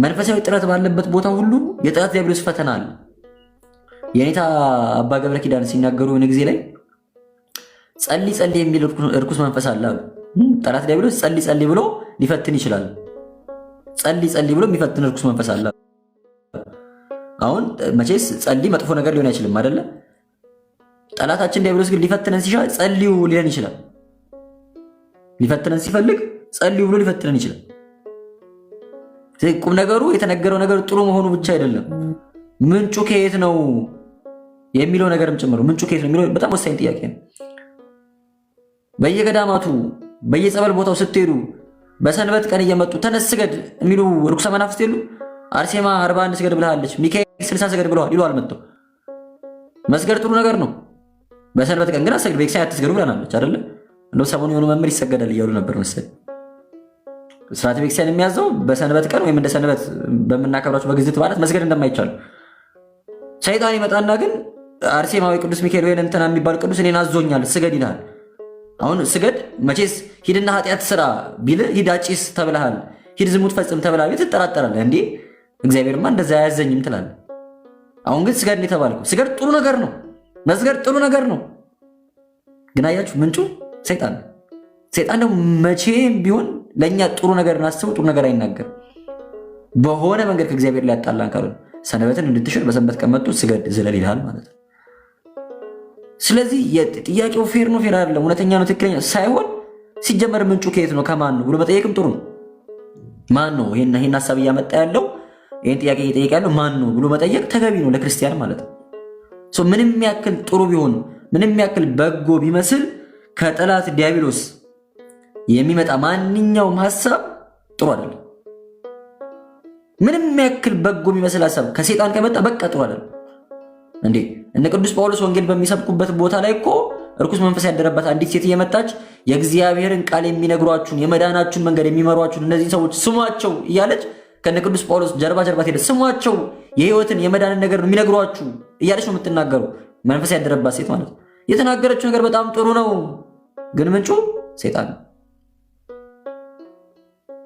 መንፈሳዊ ጥረት ባለበት ቦታ ሁሉ የጠላት ዲያብሎስ ፈተና አለ። የኔታ አባ ገብረ ኪዳን ሲናገሩ የሆነ ጊዜ ላይ ጸልይ ጸልይ የሚል እርኩስ መንፈስ አለ አሉ። ጠላት ዲያብሎስ ጸልይ ጸልይ ብሎ ሊፈትን ይችላል። ጸልይ ጸልይ ብሎ የሚፈትን እርኩስ መንፈስ አለ። አሁን መቼስ ጸልይ መጥፎ ነገር ሊሆን አይችልም አይደለ? ጠላታችን ዲያብሎስ ግን ሊፈትነን ሲሻ ጸልዩ ሊለን ይችላል። ሊፈትነን ሲፈልግ ጸልዩ ብሎ ሊፈትነን ይችላል። ቁም ነገሩ የተነገረው ነገር ጥሩ መሆኑ ብቻ አይደለም፣ ምንጩ ከየት ነው የሚለው ነገርም ጭምር። ምንጩ ከየት ነው የሚለው በጣም ወሳኝ ጥያቄ ነው። በየገዳማቱ በየጸበል ቦታው ስትሄዱ በሰንበት ቀን እየመጡ ተነስ ስገድ የሚሉ ርኩሰ መናፍስት የሉ? አርሴማ 41 ስገድ ብለሃለች፣ ሚካኤል 60 ስገድ ብለዋል ይሏል መጥተው። መስገድ ጥሩ ነገር ነው። በሰንበት ቀን ግን አሰግድ በኤክሳይ አትስገዱ ብለናለች አይደለ? እንደው ሰሞኑን የሆኑ መምህር ይሰገዳል እያሉ ነበር መሰለኝ። ስርዓተ ቤተክርስቲያን የሚያዘው በሰንበት ቀን ወይም እንደ ሰንበት በምናከብራቸው በግዝት በዓላት መስገድ እንደማይቻል። ሰይጣን ይመጣና ግን አርሴማዊ ቅዱስ ሚካኤል ወይ እንትና የሚባል ቅዱስ እኔን አዞኛል ስገድ ይልሃል። አሁን ስገድ መቼስ ሂድና ኃጢአት ስራ ቢል ሂድ አጭስ ተብለሃል፣ ሂድ ዝሙት ፈጽም ተብለሃል፣ ትጠራጠራለህ። እንዴ እግዚአብሔርማ እንደዛ አያዘኝም ትላለህ። አሁን ግን ስገድ የተባልከው ስገድ ጥሩ ነገር ነው፣ መስገድ ጥሩ ነገር ነው። ግን አያችሁ ምንጩ ሰይጣን ነው። ሰይጣን ደግሞ መቼም ቢሆን ለእኛ ጥሩ ነገር እናስበው ጥሩ ነገር አይናገርም። በሆነ መንገድ ከእግዚአብሔር ላይ ያጣላን ካልሆነ ሰንበትን እንድትሽር በሰንበት ቀን መጥቶ ስገድ ዝለል ይልሃል ማለት ነው። ስለዚህ ጥያቄው ፌር ነው ፌር አይደለም እውነተኛ ነው ትክክለኛ ሳይሆን ሲጀመር ምንጩ ከየት ነው ከማን ነው ብሎ መጠየቅም ጥሩ ነው። ማን ነው ይሄን ሐሳብ እያመጣ ያለው ይሄን ጥያቄ እየጠየቀ ያለው ማን ነው ብሎ መጠየቅ ተገቢ ነው ለክርስቲያን ማለት ነው። ምንም ያክል ጥሩ ቢሆን ምንም ያክል በጎ ቢመስል ከጠላት ዲያብሎስ የሚመጣ ማንኛውም ሐሳብ ጥሩ አይደለም። ምንም ያክል በጎ የሚመስል ሐሳብ ከሰይጣን ከመጣ በቃ ጥሩ አይደለም። እንዴ እነ ቅዱስ ጳውሎስ ወንጌል በሚሰብኩበት ቦታ ላይ እኮ እርኩስ መንፈስ ያደረባት አንዲት ሴት እየመጣች የእግዚአብሔርን ቃል የሚነግሯችሁን የመዳናችሁን መንገድ የሚመሯችሁን እነዚህ ሰዎች ስሟቸው እያለች ከነ ቅዱስ ጳውሎስ ጀርባ ሄደች። ስሟቸው የህይወትን የመዳንን ነገር ነው የሚነግሯችሁ እያለች ነው የምትናገሩ። መንፈስ ያደረባት ሴት ማለት የተናገረችው ነገር በጣም ጥሩ ነው፣ ግን ምንጩ ሰይጣን ነው።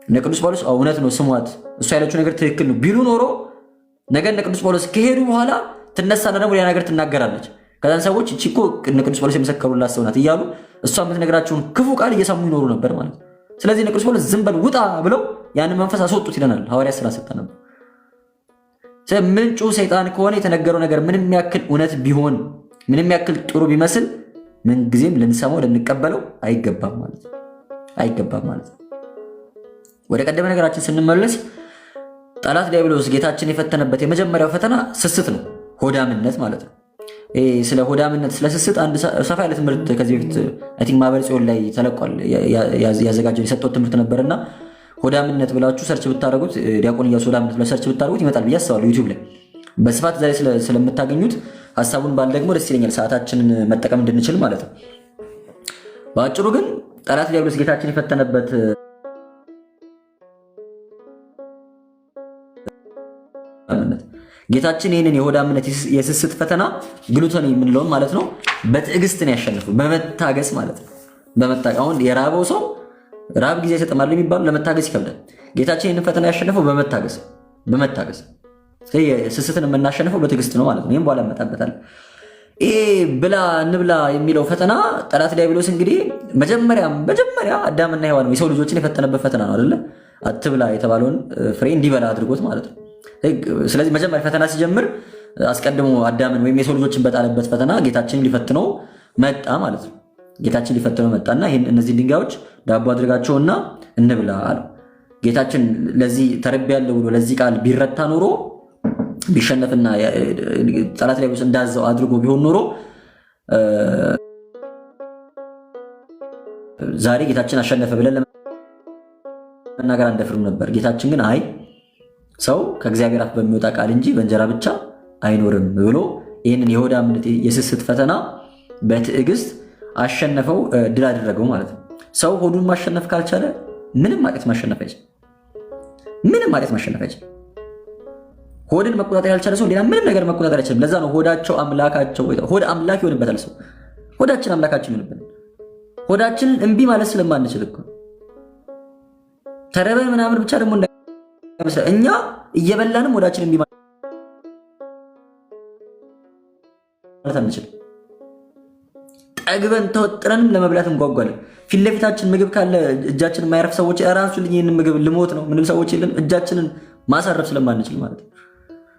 እነ ቅዱስ ጳውሎስ እውነት ነው ስሟት፣ እሱ ያለችው ነገር ትክክል ነው ቢሉ ኖሮ ነገ እነ ቅዱስ ጳውሎስ ከሄዱ በኋላ ትነሳና ደግሞ ሌላ ነገር ትናገራለች። ከዛን ሰዎች እቺ እኮ እነ ቅዱስ ጳውሎስ የመሰከሩላት ሰው ናት እያሉ እሷ የምትነግራቸውን ክፉ ቃል እየሰሙ ይኖሩ ነበር ማለት። ስለዚህ እነ ቅዱስ ጳውሎስ ዝም በል ውጣ ብለው ያንን መንፈስ አስወጡት ይለናል ሐዋርያት ሥራ ሰጣ ነበር። ምንጩ ሰይጣን ከሆነ የተነገረው ነገር ምንም ያክል እውነት ቢሆን ምንም ያክል ጥሩ ቢመስል ምንጊዜም ልንሰማው ልንቀበለው አይገባም ማለት ነው። ወደ ቀደመ ነገራችን ስንመለስ ጠላት ዲያብሎስ ጌታችን የፈተነበት የመጀመሪያው ፈተና ስስት ነው፣ ሆዳምነት ማለት ነው። ስለ ሆዳምነት ስለ ስስት አንድ ሰፋ ያለ ትምህርት ከዚህ በፊት አይ ቲንክ ማህበረ ጽዮን ላይ ተለቋል። ያዘጋጀው የሰጠው ትምህርት ነበርና ሆዳምነት ብላችሁ ሰርች ብታደርጉት ዲያቆን ኢያሱ ሆዳምነት ብላችሁ ሰርች ብታደርጉት ይመጣል ብዬ አስባለሁ ዩቲዩብ ላይ በስፋት ዛሬ ስለምታገኙት ሐሳቡን ባል ደግሞ ደስ ይለኛል፣ ሰዓታችንን መጠቀም እንድንችል ማለት ነው። በአጭሩ ግን ጠላት ዲያብሎስ ጌታችን የፈተነበት ጌታችን ይህንን የሆዳምነት የስስት ፈተና ግሉተን የምንለውን ማለት ነው በትዕግስት ነው ያሸነፈው፣ በመታገስ ማለት ነው። አሁን የራበው ሰው ራብ ጊዜ ይሰጠማል የሚባለው ለመታገስ ይከብዳል። ጌታችን ይህንን ፈተና ያሸነፈው በመታገስ ስስትን የምናሸንፈው በትዕግስት ነው ማለት ነው። ይህም በኋላ እመጣበታለሁ። ይሄ ብላ እንብላ የሚለው ፈተና ጠላት ዲያብሎስ እንግዲህ መጀመሪያ አዳምና ሔዋን የሰው ልጆችን የፈተነበት ፈተና ነው አይደለ? አትብላ የተባለውን ፍሬ እንዲበላ አድርጎት ማለት ነው። ስለዚህ መጀመሪያ ፈተና ሲጀምር አስቀድሞ አዳምን ወይም የሰው ልጆችን በጣለበት ፈተና ጌታችንን ሊፈትነው መጣ ማለት ነው። ጌታችን ሊፈትነው መጣና እነዚህ ድንጋዮች ዳቦ አድርጋቸውና እንብላ አለው። ጌታችን ለዚህ ተርቤያለሁ ብሎ ለዚህ ቃል ቢረታ ኖሮ ቢሸነፍና ጠላት ዲያብሎስ እንዳዘው አድርጎ ቢሆን ኖሮ ዛሬ ጌታችን አሸነፈ ብለን ለመናገር አንደፍርም ነበር። ጌታችን ግን አይ ሰው ከእግዚአብሔር አፍ በሚወጣ ቃል እንጂ በእንጀራ ብቻ አይኖርም ብሎ ይህንን የሆዳምነት የስስት ፈተና በትዕግስት አሸነፈው፣ ድል አደረገው ማለት ነው። ሰው ሆዱን ማሸነፍ ካልቻለ ምንም ማለት ማሸነፍ አይችልም። ሆድን መቆጣጠር ያልቻለ ሰው ሌላ ምንም ነገር መቆጣጠር አይችልም። ለዛ ነው ሆዳቸው አምላካቸው ሆድ አምላክ ይሆንበታል። ሰው ሆዳችን አምላካችን ይሆንበታል። ሆዳችንን እምቢ ማለት ስለማንችል እኮ ተረበን ምናምን ብቻ ደግሞ እኛ እየበላንም ወዳችን እምቢ ማለት አንችልም። ጠግበን ተወጥረንም ለመብላት እንጓጓለን። ፊት ለፊታችን ምግብ ካለ እጃችን የማያርፍ ሰዎች እራሱ ይህንን ምግብ ልሞት ነው ምንም ሰዎች የለን እጃችንን ማሳረፍ ስለማንችል ማለት ነው።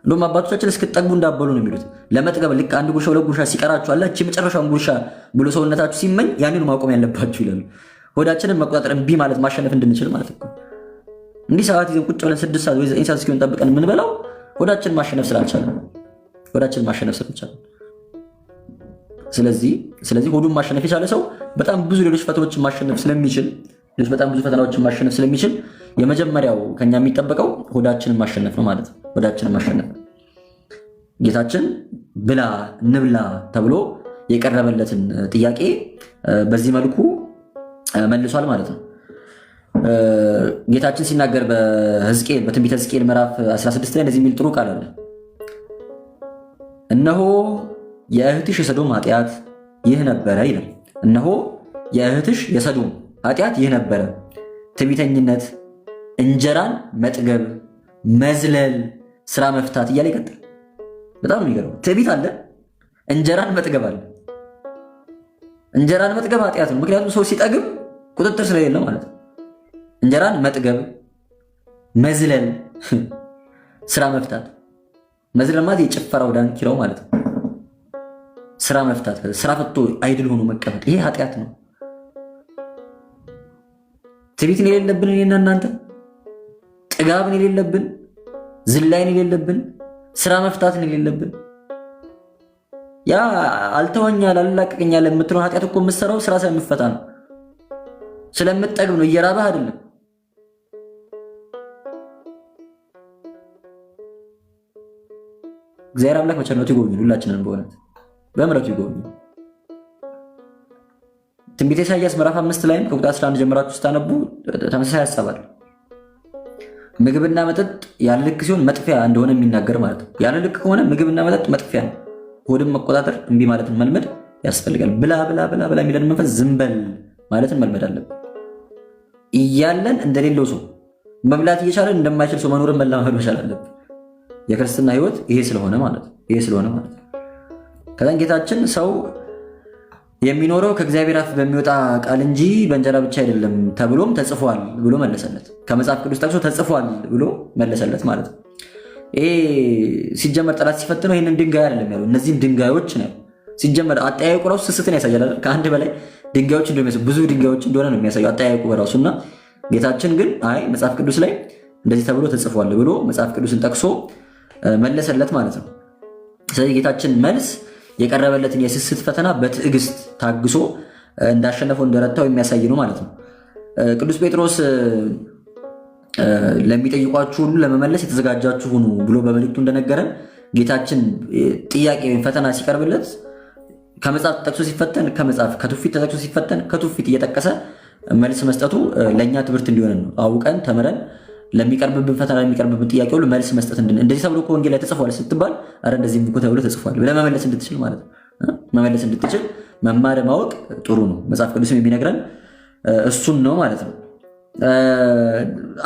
እንደውም አባቶቻችን እስክጠግቡ እንዳበሉ ነው የሚሉት። ለመጥገብ ልክ አንድ ጉርሻ ሁለት ጉርሻ ሲቀራችሁ አለ እቺ መጨረሻውን ጉርሻ ብሎ ሰውነታችሁ ሲመኝ ያንን ማቆም ያለባችሁ ይላሉ። ሆዳችንን መቆጣጠር እምቢ ማለት ማሸነፍ እንድንችል ማለት ነው። እንዲህ ሰዓት ይዘን ቁጭ ብለን 6 ሰዓት ወይ 9 ሰዓት እስኪሆን ጠብቀን የምንበላው ሆዳችንን ማሸነፍ ስላልቻለ ስለዚህ ሆዱን ማሸነፍ የቻለ ሰው በጣም ብዙ ሌሎች ፈተናዎችን ማሸነፍ ስለሚችል የመጀመሪያው ከኛ የሚጠበቀው ሆዳችንን ማሸነፍ ነው ማለት ነው። ሆዳችንን ማሸነፍ ጌታችን ብላ እንብላ ተብሎ የቀረበለትን ጥያቄ በዚህ መልኩ መልሷል ማለት ነው። ጌታችን ሲናገር በትንቢተ ሕዝቅኤል ምዕራፍ 16 ላይ እንደዚህ የሚል ጥሩ ቃል አለ። እነሆ የእህትሽ የሰዶም ኃጢአት ይህ ነበረ ይላል። እነሆ የእህትሽ የሰዶም ኃጢአት ይህ ነበረ፣ ትዕቢተኝነት፣ እንጀራን መጥገብ፣ መዝለል፣ ስራ መፍታት እያለ ይቀጥል። በጣም ነው የሚገርመው። ትዕቢት አለ፣ እንጀራን መጥገብ አለ። እንጀራን መጥገብ ኃጢአት ነው። ምክንያቱም ሰው ሲጠግብ ቁጥጥር ስለሌለ ማለት ነው። እንጀራን መጥገብ፣ መዝለል፣ ስራ መፍታት። መዝለል ማለት የጭፈራው ዳንኪራው ማለት ነው። ስራ መፍታት፣ ስራ ፈቶ አይድል ሆኖ መቀመጥ፣ ይሄ ኃጢአት ነው። ትዕቢትን የሌለብን እኔና እናንተ፣ ጥጋብን የሌለብን፣ ዝላይን የሌለብን፣ ስራ መፍታትን የሌለብን፣ ያ አልተወኛል አልላቀቀኛል የምትለው ኃጢአት እኮ የምትሰራው ስራ ስለምፈታ ነው፣ ስለምጠግብ ነው፣ እየራበህ አይደለም። እግዚአብሔር አምላክ በቸርነቱ ይጎብኝ ሁላችንን፣ በምሕረቱ ይጎብኝ። ትንቢተ ኢሳይያስ ምዕራፍ 5 ላይም ከቁጥር 11 ጀምራችሁ ስታነቡ ተመሳሳይ ሐሳብ ምግብና መጠጥ ያለ ልክ ሲሆን መጥፊያ እንደሆነ የሚናገር ማለት ነው። ያለ ልክ ከሆነ ምግብና መጠጥ መጥፊያ ነው። ሆድን መቆጣጠር እምቢ ማለትን መልመድ ያስፈልጋል። ብላ ብላ ብላ ብላ የሚለን መንፈስ ዝም በል ማለትን መልመድ አለብን። እያለን እንደሌለው ሰው መብላት እየቻለን እንደማይችል ሰው መኖርን መለማመድ መቻል አለብን። የክርስትና ሕይወት ይሄ ስለሆነ ማለት ነው። ከዛን ጌታችን ሰው የሚኖረው ከእግዚአብሔር አፍ በሚወጣ ቃል እንጂ በእንጀራ ብቻ አይደለም ተብሎም ተጽፏል ብሎ መለሰለት። ከመጽሐፍ ቅዱስ ጠቅሶ ተጽፏል ብሎ መለሰለት ማለት ነው። ይሄ ሲጀመር ጠላት ሲፈትነው ይህንን ድንጋይ አይደለም ያለው፣ እነዚህን ድንጋዮች ነው። ሲጀመር አጠያየቁ ራሱ ስስትን ያሳያል። ከአንድ በላይ ድንጋዮች እንደሚመስሉ ብዙ ድንጋዮች እንደሆነ ነው የሚያሳየው አጠያየቁ በራሱና ጌታችን ግን አይ መጽሐፍ ቅዱስ ላይ እንደዚህ ተብሎ ተጽፏል ብሎ መጽሐፍ ቅዱስን ጠቅሶ መለሰለት ማለት ነው። ስለዚህ ጌታችን መልስ የቀረበለትን የስስት ፈተና በትዕግስት ታግሶ እንዳሸነፈው እንደረታው የሚያሳይ ነው ማለት ነው። ቅዱስ ጴጥሮስ ለሚጠይቋችሁ ሁሉ ለመመለስ የተዘጋጃችሁ ሁኑ ብሎ በመልእክቱ እንደነገረን ጌታችን ጥያቄ ወይም ፈተና ሲቀርብለት ከመጽሐፍ ተጠቅሶ ሲፈተን ከመጽሐፍ፣ ከትውፊት ተጠቅሶ ሲፈተን ከትውፊት እየጠቀሰ መልስ መስጠቱ ለእኛ ትምህርት እንዲሆን ነው። አውቀን ተምረን ለሚቀርብብን ፈተና ለሚቀርብብን ጥያቄ ሁሉ መልስ መስጠት እንደዚህ ተብሎ ወንጌል ላይ ተጽፏል ስትባል አረ እንደዚህ እኮ ተብሎ ተጽፏል ብለህ መመለስ እንድትችል ማለት ነው። መመለስ እንድትችል መማር ማወቅ ጥሩ ነው። መጽሐፍ ቅዱስም የሚነግረን እሱን ነው ማለት ነው።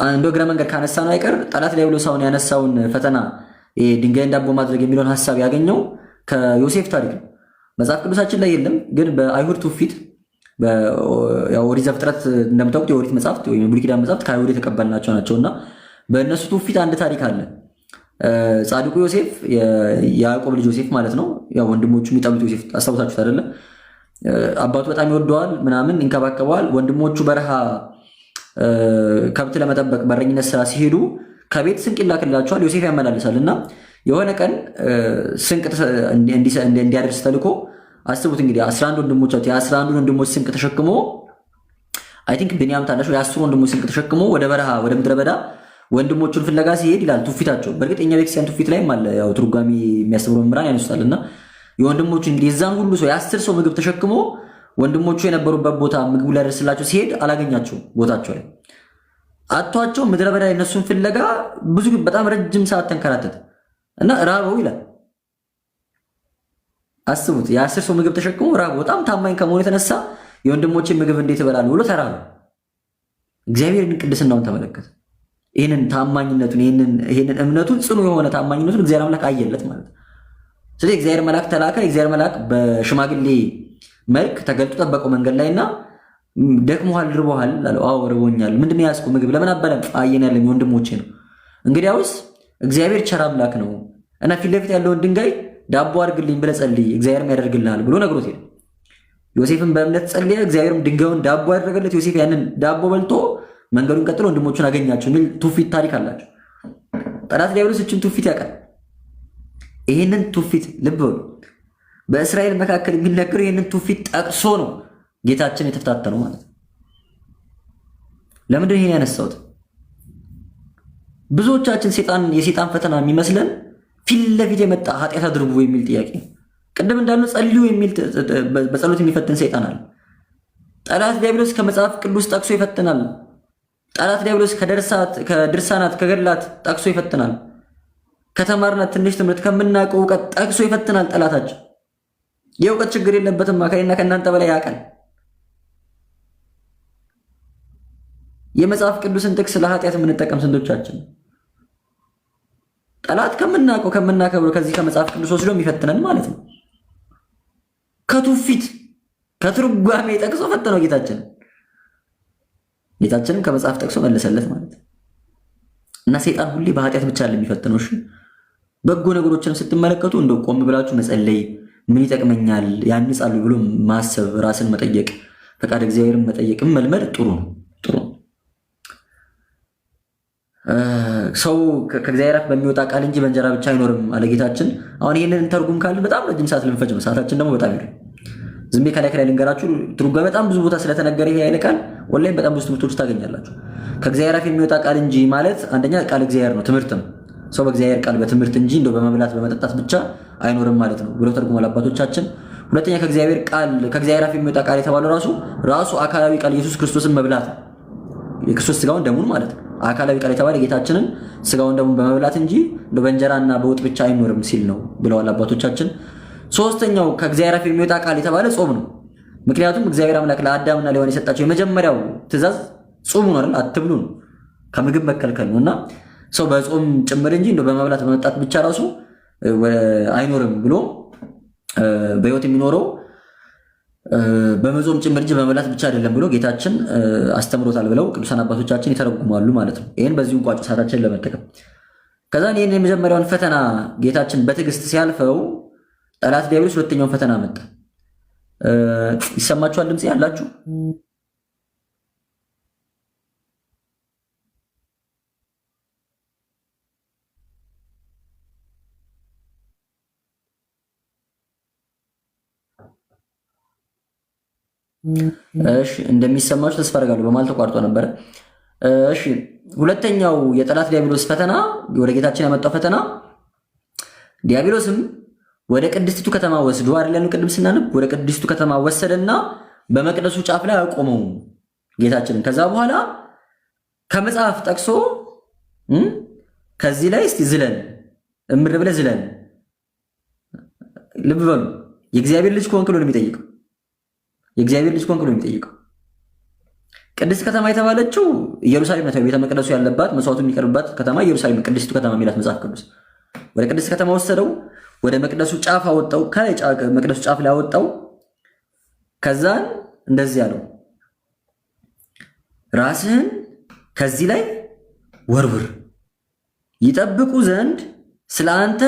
አንድ እግረ መንገድ ካነሳ ነው አይቀር ጠላት ላይ ብሎ ሰውን ያነሳውን ፈተና ድንጋይ እንዳቦ ማድረግ የሚለውን ሐሳብ ያገኘው ከዮሴፍ ታሪክ ነው። መጽሐፍ ቅዱሳችን ላይ የለም፣ ግን በአይሁድ ትውፊት ኦሪት ዘፍጥረት እንደምታውቁት የኦሪት መጽሐፍት ወይም የብሉይ ኪዳን መጽሐፍት ከአይሁድ የተቀበልናቸው ናቸውና በእነሱ ትውፊት አንድ ታሪክ አለ። ጻድቁ ዮሴፍ የያዕቆብ ልጅ ዮሴፍ ማለት ነው። ያው ወንድሞቹ የሚጠሉት ዮሴፍ አስታውሳችሁት አይደለ? አባቱ በጣም ይወደዋል ምናምን ይንከባከበዋል። ወንድሞቹ በረሃ ከብት ለመጠበቅ በረኝነት ስራ ሲሄዱ ከቤት ስንቅ ይላክላቸዋል፣ ዮሴፍ ያመላልሳል እና የሆነ ቀን ስንቅ እንዲያደርስ ተልኮ አስቡት እንግዲህ 11 ወንድሞቻቸው የ11 ወንድሞች ስንቅ ተሸክሞ አይ ቲንክ ቢንያም ታናሽ የ10 ወንድሞች ስንቅ ተሸክሞ ወደ በረሃ ወደ ምድረ በዳ ወንድሞቹን ፍለጋ ሲሄድ ይላል ትውፊታቸው። በእርግጥ የኛ ቤተክርስቲያን ትውፊት ላይም አለ፣ ያው ትርጓሚ የሚያስተምሩ መምህራን ያነሱታል እና የወንድሞቹ እንግዲህ የዛን ሁሉ ሰው የ10 ሰው ምግብ ተሸክሞ ወንድሞቹ የነበሩበት ቦታ ምግቡ ሊያደርስላቸው ሲሄድ አላገኛቸውም። ቦታቸው ላይ አጥቷቸው ምድረ በዳ የነሱን ፍለጋ ብዙ በጣም ረጅም ሰዓት ተንከራተተ እና ራበው ይላል። አስቡት የ10 ሰው ምግብ ተሸክሞ ራበው። በጣም ታማኝ ከመሆኑ የተነሳ የወንድሞችን ምግብ እንዴት እበላለሁ ብሎ ተራበ። እግዚአብሔርን ቅድስናውን ተመለከተ። ይህንን ታማኝነቱን ይህንን እምነቱን ጽኑ የሆነ ታማኝነቱን እግዚአብሔር አምላክ አየለት ማለት ነው። ስለዚህ እግዚአብሔር መልአክ ተላከ። እግዚአብሔር መልአክ በሽማግሌ መልክ ተገልጦ ጠበቀው መንገድ ላይና ደክሞሃል፣ ርቦሃል አለው። አዎ ርቦኛል። ምንድን ያዝኩ ምግብ ለምን አበላም? አየን ያለኝ ወንድሞቼ ነው። እንግዲያውስ እግዚአብሔር ቸር አምላክ ነው እና ፊት ለፊት ያለውን ድንጋይ ዳቦ አድርግልኝ ብለህ ጸልይ እግዚአብሔርም ያደርግልሃል ብሎ ነግሮት ሄደ። ዮሴፍን በእምነት ጸልየ፣ እግዚአብሔርም ድንጋዩን ዳቦ ያደረገለት። ዮሴፍ ያንን ዳቦ በልቶ መንገዱን ቀጥሎ ወንድሞቹን አገኛቸው የሚል ትውፊት ታሪክ አላቸው። ጠላት ዲያብሎስ እችን ትውፊት ያውቃል። ይህንን ትውፊት ልብ በሉ፣ በእስራኤል መካከል የሚነገረው ይህንን ትውፊት ጠቅሶ ነው ጌታችን የተፈታተነው ማለት ነው። ለምንድን ይሄን ያነሳሁት? ብዙዎቻችን የሴጣን ፈተና የሚመስለን ፊት ለፊት የመጣ ኃጢአት አድርጉ የሚል ጥያቄ ነው። ቅድም እንዳልነው ጸልዩ የሚል በጸሎት የሚፈትን ሰይጣን አለ። ጠላት ዲያብሎስ ከመጽሐፍ ቅዱስ ጠቅሶ ይፈትናል። ጠላት ዲያብሎስ ከድርሳናት ከገድላት ጠቅሶ ይፈትናል። ከተማርናት ትንሽ ትምህርት ከምናውቀው እውቀት ጠቅሶ ይፈትናል። ጠላታችን የእውቀት ችግር የለበትም። ከእኔና ከእናንተ በላይ ያውቃል። የመጽሐፍ ቅዱስን ጥቅስ ለኃጢአት የምንጠቀም ስንቶቻችን? ጠላት ከምናውቀው ከምናከብረው ከዚህ ከመጽሐፍ ቅዱስ ወስዶ የሚፈትነን ማለት ነው። ከትውፊት ከትርጓሜ ጠቅሶ ፈተነው ጌታችንም ከመጽሐፍ ጠቅሶ መለሰለት ማለት ነው። እና ሰይጣን ሁሌ በኃጢአት ብቻ የሚፈትነው። እሺ በጎ ነገሮችን ስትመለከቱ እንደው ቆም ብላችሁ መጸለይ፣ ምን ይጠቅመኛል ያንጻሉ ብሎ ማሰብ፣ ራስን መጠየቅ፣ ፈቃድ እግዚአብሔርን መጠየቅም መልመድ ጥሩ ነው። ሰው ከእግዚአብሔር አፍ በሚወጣ ቃል እንጂ በእንጀራ ብቻ አይኖርም አለ ጌታችን። አሁን ይህንን ተርጉም ካልን በጣም ረጅም ሰዓት ልንፈጅ ነው። ሰዓታችን ደግሞ በጣም ይሄዳል። ዝም ብዬ ከላይ ልንገራችሁ። ትርጓሜ በጣም ብዙ ቦታ ስለተነገረ ይሄ ኃይለ ቃል ኦንላይን በጣም ብዙ ትምህርቶች ታገኛላችሁ። ከእግዚአብሔር አፍ የሚወጣ ቃል እንጂ ማለት አንደኛ ቃል እግዚአብሔር ነው፣ ትምህርት ነው። ሰው በእግዚአብሔር ቃል በትምህርት እንጂ እንደው በመብላት በመጠጣት ብቻ አይኖርም ማለት ነው ብለው ተርጉሟል አባቶቻችን። ሁለተኛ ከእግዚአብሔር አፍ የሚወጣ ቃል የተባለው ራሱ አካላዊ ቃል ኢየሱስ ክርስቶስን መብላት ነው። የክርስቶስ ስጋውን ደሙን ማለት ነው። አካላዊ ቃል የተባለ ጌታችንን ስጋውን ደሙን በመብላት እንጂ በእንጀራና በወጥ ብቻ አይኖርም ሲል ነው ብለዋል አባቶቻችን። ሶስተኛው ከእግዚአብሔር አፍ የሚወጣ ቃል የተባለ ጾም ነው። ምክንያቱም እግዚአብሔር አምላክ ለአዳምና ለሔዋን የሰጣቸው የመጀመሪያው ትእዛዝ ጾሙ ነው አይደል? አትብሉ ነው፣ ከምግብ መከልከል ነው። እና ሰው በጾም ጭምር እንጂ እንደው በመብላት በመጠጣት ብቻ ራሱ አይኖርም ብሎ በሕይወት የሚኖረው በመጾም ጭምር እንጂ በመብላት ብቻ አይደለም ብሎ ጌታችን አስተምሮታል ብለው ቅዱሳን አባቶቻችን ይተረጉማሉ ማለት ነው። ይህን በዚሁ ቋጭ ሰዓታችን ለመጠቀም ከዛ ይህን የመጀመሪያውን ፈተና ጌታችን በትዕግስት ሲያልፈው ጠላት ዲያብሎስ ሁለተኛውን ፈተና መጣ። ይሰማችኋል? ድምፅ ያላችሁ እሺ፣ እንደሚሰማችሁ ተስፋ አደርጋለሁ። በማል ተቋርጦ ነበረ። እሺ፣ ሁለተኛው የጠላት ዲያብሎስ ፈተና ወደ ጌታችን ያመጣው ፈተና ዲያብሎስም ወደ ቅድስቲቱ ከተማ ወስዶ አይደለም ቅድም ስናነብ ወደ ቅድስቲቱ ከተማ ወሰደና በመቅደሱ ጫፍ ላይ አቆመው ጌታችንን። ከዛ በኋላ ከመጽሐፍ ጠቅሶ ከዚህ ላይ እስቲ ዝለን እምር ብለህ ዝለን። ልብ በሉ፣ የእግዚአብሔር ልጅ ከሆንክ ነው የሚጠይቀው። የእግዚአብሔር ልጅ ከሆንክ ነው የሚጠይቀው። ቅድስት ከተማ የተባለችው ኢየሩሳሌም ነው። ቤተ መቅደሱ ያለባት መስዋዕቱ የሚቀርብባት ከተማ ኢየሩሳሌም፣ ቅድስቱ ከተማ የሚላት መጽሐፍ ቅዱስ። ወደ ቅድስት ከተማ ወሰደው፣ ወደ መቅደሱ ጫፍ አወጣው፣ መቅደሱ ጫፍ ላይ አወጣው። ከዛን እንደዚህ ያለው ራስህን ከዚህ ላይ ወርውር፣ ይጠብቁ ዘንድ ስለ አንተ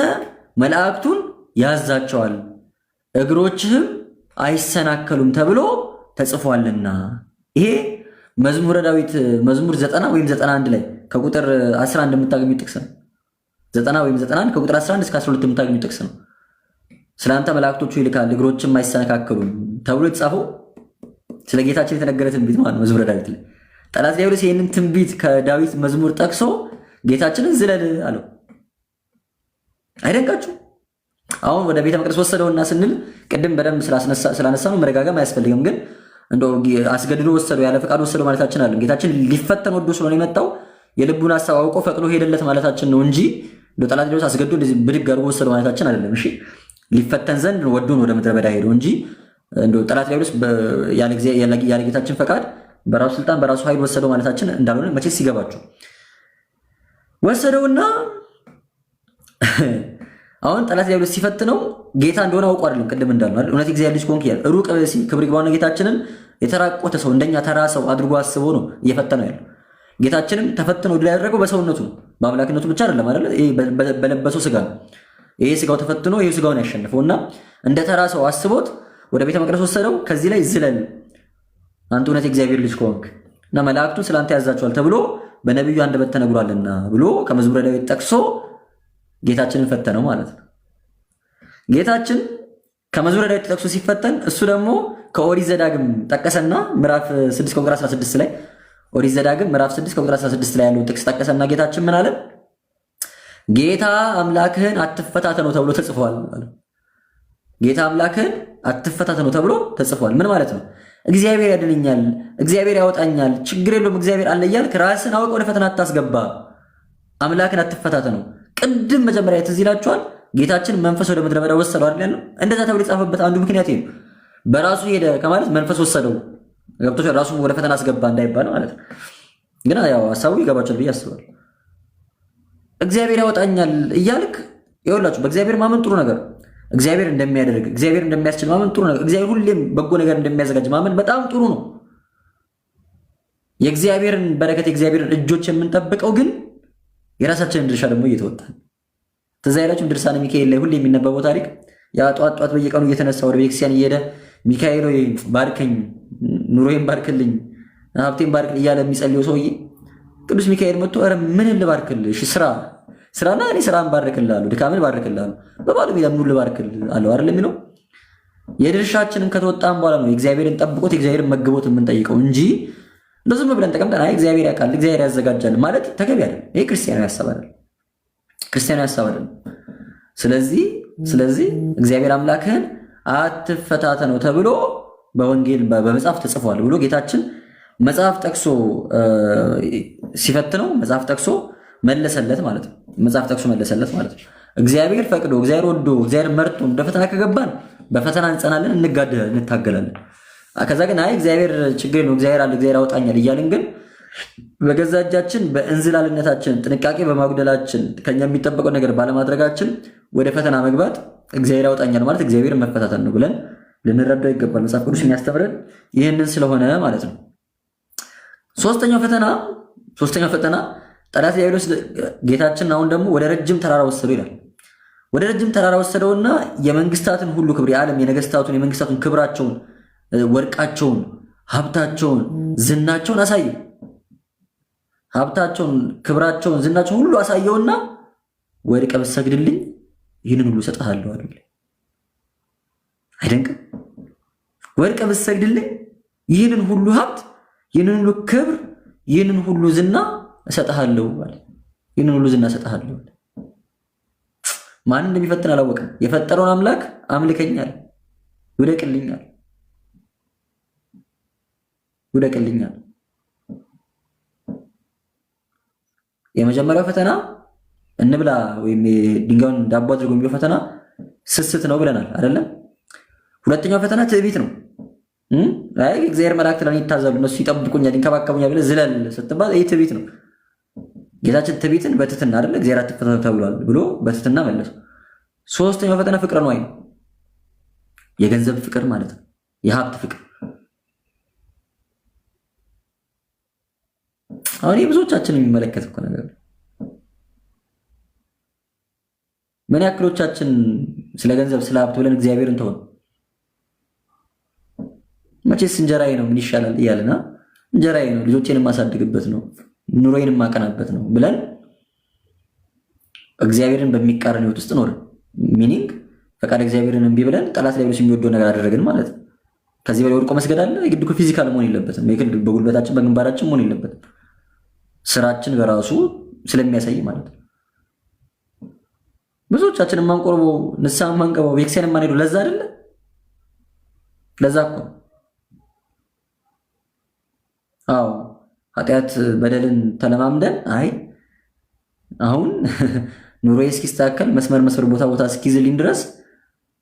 መላእክቱን ያዛቸዋል፣ እግሮችህም አይሰናከሉም ተብሎ ተጽፏልና። ይሄ መዝሙረ ዳዊት መዝሙር 90 ወይም 91 ላይ ከቁጥር 11 የምታገኙት ጥቅስ ነው። 90 ወይም 91 ከቁጥር 11 እስከ 12 የምታገኙት ጥቅስ ነው። ስለአንተ መላእክቶቹ ይልካል እግሮችም አይሰነካከሉም ተብሎ የተጻፈው ስለ ጌታችን የተነገረ ትንቢት ማለት ነው። መዝሙረ ዳዊት ላይ ጠላት ዲያብሎስ ይህንን ትንቢት ከዳዊት መዝሙር ጠቅሶ ጌታችንን ዝለል አለው። አይደንቃችሁ? አሁን ወደ ቤተ መቅደስ ወሰደውና ስንል ቅድም በደንብ ስላነሳነው መረጋጋም አያስፈልግም። ግን እንደው አስገድዶ ወሰደው ያለ ፈቃድ ወሰደው ማለታችን አይደለም። ጌታችን ሊፈተን ወዶ ስለሆነ የመጣው የልቡን ሐሳብ አውቆ ፈቅዶ ሄደለት ማለታችን ነው እንጂ እንደው ጠላት ዲያብሎስ አስገድዶ እንደዚህ ብድግ አድርጎ ወሰደው ማለታችን አይደለም። እሺ ሊፈተን ዘንድ ወዶን ወደ ምድረ በዳ ሄደው እንጂ እንደው ጠላት ዲያብሎስ ያለ ጌታችን ፈቃድ በራሱ ስልጣን በራሱ ኃይል ወሰደው ማለታችን እንዳልሆነ መቼስ ሲገባችሁ። ወሰደውና አሁን ጠላት ዲያብሎስ ሲፈትነው ጌታ እንደሆነ አውቆ አይደለም። ቅድም እንዳልነው አይደል እውነት እግዚአብሔር ልጅ ኮንክ ያለ ሩቅ ክብር ይግባውና ጌታችንን የተራቆተ ሰው እንደኛ ተራ ሰው አድርጎ አስቦ ነው እየፈተነው ያለው። ጌታችንም ተፈትነው ድል ያደረገው በሰውነቱ በአምላክነቱ ብቻ አይደለም አይደል? ይሄ በለበሰው ስጋ ነው። ይሄ ስጋው ተፈትኖ ይሄ ስጋውን ያሸነፈውና እንደ ተራ ሰው አስቦት ወደ ቤተ መቅደስ ወሰደው። ከዚህ ላይ ዝለል አንተ እውነት እግዚአብሔር ልጅ ከሆንክ እና መላእክቱን ስላንተ ያዛቸዋል ተብሎ በነብዩ አንደበት ተነግሯልና ብሎ ከመዝሙረ ዳዊት ጠቅሶ ጌታችንን ፈተነው ማለት ነው። ጌታችን ከመዝሙረ ዳዊት ጠቅሶ ሲፈተን እሱ ደግሞ ከኦሪት ዘዳግም ጠቀሰና ምዕራፍ 6 ቁጥር 16 ላይ ኦሪት ዘዳግም ምዕራፍ 6 ቁጥር 16 ላይ ያለውን ጥቅስ ጠቀሰና ጌታችን ምን አለ? ጌታ አምላክህን አትፈታተነው ተብሎ ተጽፏል አለ። ጌታ አምላክህን አትፈታተነው ተብሎ ተጽፏል። ምን ማለት ነው? እግዚአብሔር ያድነኛል፣ እግዚአብሔር ያወጣኛል፣ ችግር የለውም እግዚአብሔር አለ እያልክ ራስን አውቀህ ወደ ፈተና አታስገባ። አምላክን አትፈታተነው። ቅድም መጀመሪያ ትዝ ይላችኋል ጌታችን መንፈስ ወደ ምድረ በዳ ወሰደው አይደል ያለው። እንደዛ ተብሎ የጻፈበት አንዱ ምክንያት ነው። በራሱ ሄደ ከማለት መንፈስ ወሰደው ገብቶ ራሱ ወደ ፈተና አስገባ እንዳይባል ማለት ነው። ግን ያው ሐሳቡ ይገባችኋል ብዬ አስባለሁ። እግዚአብሔር ያወጣኛል እያልክ ይኸውላችሁ በእግዚአብሔር ማመን ጥሩ ነገር፣ እግዚአብሔር እንደሚያደርግ እግዚአብሔር እንደሚያስችል ማመን ጥሩ ነገር፣ እግዚአብሔር ሁሌም በጎ ነገር እንደሚያዘጋጅ ማመን በጣም ጥሩ ነው። የእግዚአብሔርን በረከት የእግዚአብሔርን እጆች የምንጠብቀው ግን የራሳችንን ድርሻ ደግሞ እየተወጣን ትዝ አይላችሁም? ድርሳነ ሚካኤል ላይ ሁሌ የሚነበበው ታሪክ ያ ጧት ጧት በየቀኑ እየተነሳ ወደ ቤተክርስቲያን እየሄደ ሚካኤል ሆይ ባርከኝ፣ ኑሮዬን ባርክልኝ፣ ሀብቴን ባርክልኝ እያለ የሚጸልየው ሰውዬ ቅዱስ ሚካኤል መጥቶ ኧረ ምን ልባርክልህ? እሺ ስራና እኔ ስራን ባርክልሃለሁ፣ ድካምን ባርክልሃለሁ፣ በባዶ ሜዳ ምን ልባርክልሃለሁ አይደል የሚለው። የድርሻችንን ከተወጣን በኋላ ነው የእግዚአብሔርን ጠብቆት የእግዚአብሔርን መግቦት የምንጠይቀው እንጂ ለዝም ብለን ተቀምጠን አይ እግዚአብሔር ያውቃል እግዚአብሔር ያዘጋጃል ማለት ተገቢ አይደለም። ይሄ ክርስቲያናዊ ሐሳብ አይደለም፣ ክርስቲያናዊ ሐሳብ አይደለም። ስለዚህ እግዚአብሔር አምላክህን አትፈታተነው ተብሎ በወንጌል በመጽሐፍ ተጽፏል ብሎ ጌታችን መጽሐፍ ጠቅሶ ሲፈትነው መጽሐፍ ጠቅሶ መለሰለት ማለት ነው። መጽሐፍ ጠቅሶ መለሰለት ማለት ነው። እግዚአብሔር ፈቅዶ እግዚአብሔር ወዶ እግዚአብሔር መርጦ እንደ ፈተና ከገባን በፈተና እንጸናለን፣ እንታገላለን። ከዛ ግን አይ እግዚአብሔር ችግር ነው እግዚአብሔር አለ እግዚአብሔር ያወጣኛል እያልን ግን በገዛ እጃችን በእንዝላልነታችን ጥንቃቄ በማጉደላችን ከኛ የሚጠበቀው ነገር ባለማድረጋችን ወደ ፈተና መግባት እግዚአብሔር ያወጣኛል ማለት እግዚአብሔር መፈታተን ነው ብለን ልንረዳው ይገባል። መጽሐፍ ቅዱስ የሚያስተምረን ይህንን ስለሆነ ማለት ነው። ሶስተኛው ፈተና ጠላት ዲያብሎስ ጌታችን አሁን ደግሞ ወደ ረጅም ተራራ ወሰደው ይላል። ወደ ረጅም ተራራ ወሰደውና የመንግስታትን ሁሉ ክብር የዓለም የነገስታቱን የመንግስታቱን ክብራቸውን፣ ወርቃቸውን፣ ሀብታቸውን፣ ዝናቸውን አሳየው። ሀብታቸውን፣ ክብራቸውን፣ ዝናቸውን ሁሉ አሳየውና ወድቀህ ብትሰግድልኝ ይህንን ሁሉ እሰጥሃለሁ አለ። አይደንቅም? ወድቀህ ብትሰግድልኝ ይህንን ሁሉ ሀብት፣ ይህንን ሁሉ ክብር፣ ይህንን ሁሉ ዝና እሰጥሃለሁ አለ። ይህንን ሁሉ ዝና እሰጥሃለሁ። ማን እንደሚፈትን አላወቅም። የፈጠረውን አምላክ አምልከኛል፣ ይውደቅልኛል። የመጀመሪያው ፈተና እንብላ ወይም ድንጋዩን ዳቦ አድርጎ የሚለው ፈተና ስስት ነው ብለናል አይደለም? ሁለተኛው ፈተና ትዕቢት ነው። አይ እግዚአብሔር መላእክት ለኔ ይታዘሉ፣ እነሱ ይጠብቁኛል፣ ይንከባከቡኛል ብለህ ዝለል ስትባል ይህ ትዕቢት ነው። ጌታችን ትዕቢትን በትህትና አይደለ እግዚአብሔር አትፈተኑ ተብሏል ብሎ በትህትና መለሰው። ሶስተኛው ፈተና ፍቅረ ነዋይ ነው። የገንዘብ ፍቅር ማለት ነው፣ የሀብት ፍቅር። አሁን ብዙዎቻችን የሚመለከት እኮ ነገር ነው። ምን ያክሎቻችን ስለ ገንዘብ ስለ ሀብት ብለን እግዚአብሔርን ተወን? መቼስ እንጀራዬ ነው ምን ይሻላል እያልና እንጀራዬ ነው ልጆቼን የማሳድግበት ነው ኑሮዬን የማቀናበት ነው ብለን እግዚአብሔርን በሚቃረን ህይወት ውስጥ ኖርን። ሚኒንግ ፈቃድ እግዚአብሔርን እምቢ ብለን ጠላት ዲያብሎስ የሚወደው ነገር አደረግን ማለት ነው። ከዚህ በላይ ወድቆ መስገድ አለ? የግድ እኮ ፊዚካል መሆን የለበትም። የግድ በጉልበታችን በግንባራችን መሆን የለበትም። ስራችን በራሱ ስለሚያሳይ ማለት ነው። ብዙዎቻችን የማንቆርበው ንስሐ የማንገባው ቤተክርስቲያን የማንሄደው ለዛ አይደለ? ለዛ እኮ አዎ ኃጢአት በደልን ተለማምደን አይ አሁን ኑሮዬ እስኪስተካከል መስመር ቦታ እስኪይዝልኝ ድረስ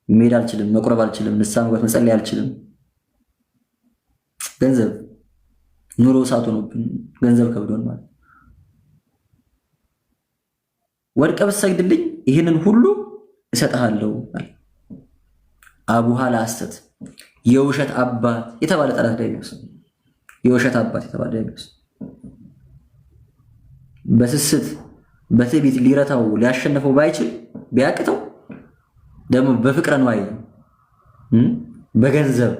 መሄድ አልችልም፣ መቁረብ አልችልም፣ ንስሐ መግባት መጸለይ አልችልም። ገንዘብ ኑሮ እሳት ሆኖብን ገንዘብ ከብዶን ማለት ወድቀ ብትሰግድልኝ ይህንን ሁሉ እሰጥሃለሁ። አቡሃ ለሐሰት የውሸት አባት የተባለ ጠላት ዲያብሎስ፣ የውሸት አባት የተባለ ዲያብሎስ በስስት በትዕቢት ሊረታው ሊያሸንፈው ባይችል ቢያቅተው ደግሞ በፍቅረ ነዋይ በገንዘብ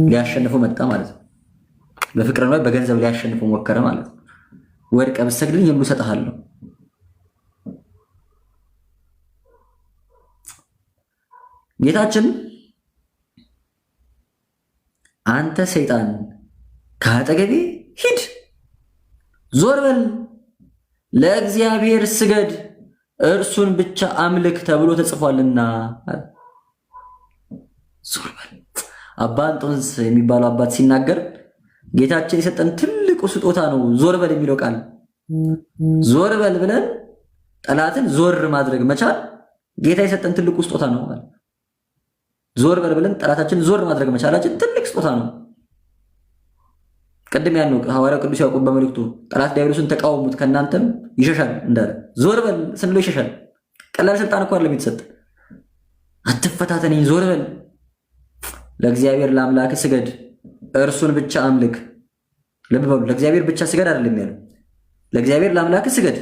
ሊያሸንፈው መጣ ማለት ነው። በፍቅረ ነዋይ በገንዘብ ሊያሸንፈው ሞከረ ማለት ነው። ወድቀ ብትሰግድልኝ ሁሉ እሰጥሃለሁ። ጌታችን አንተ ሰይጣን ከአጠገቤ ሂድ፣ ዞር በል፣ ለእግዚአብሔር ስገድ፣ እርሱን ብቻ አምልክ ተብሎ ተጽፏልና። ዞር በል። አባ እንጦንስ የሚባለው አባት ሲናገር ጌታችን የሰጠን ትልቁ ስጦታ ነው ዞር በል የሚለው ቃል። ዞር በል ብለን ጠላትን ዞር ማድረግ መቻል ጌታ የሰጠን ትልቁ ስጦታ ነው ማለት። ዞር በል ብለን ጠላታችን ዞር ማድረግ መቻላችን ትልቅ ስጦታ ነው። ቅድም ያልነው ሐዋርያው ቅዱስ ያዕቆብ በመልእክቱ ጠላት ዲያብሎስን ተቃወሙት ከእናንተም ይሸሻል እንዳለ፣ ዞር በል ስንለው ይሸሻል። ቀላል ስልጣን እኮ አይደለም የተሰጠ። አትፈታተነኝ፣ ዞር በል፣ ለእግዚአብሔር ለአምላክ ስገድ፣ እርሱን ብቻ አምልክ። ልብ በሉ፣ ለእግዚአብሔር ብቻ ስገድ አይደለም ያለው፣ ለእግዚአብሔር ለአምላክ ስገድ፣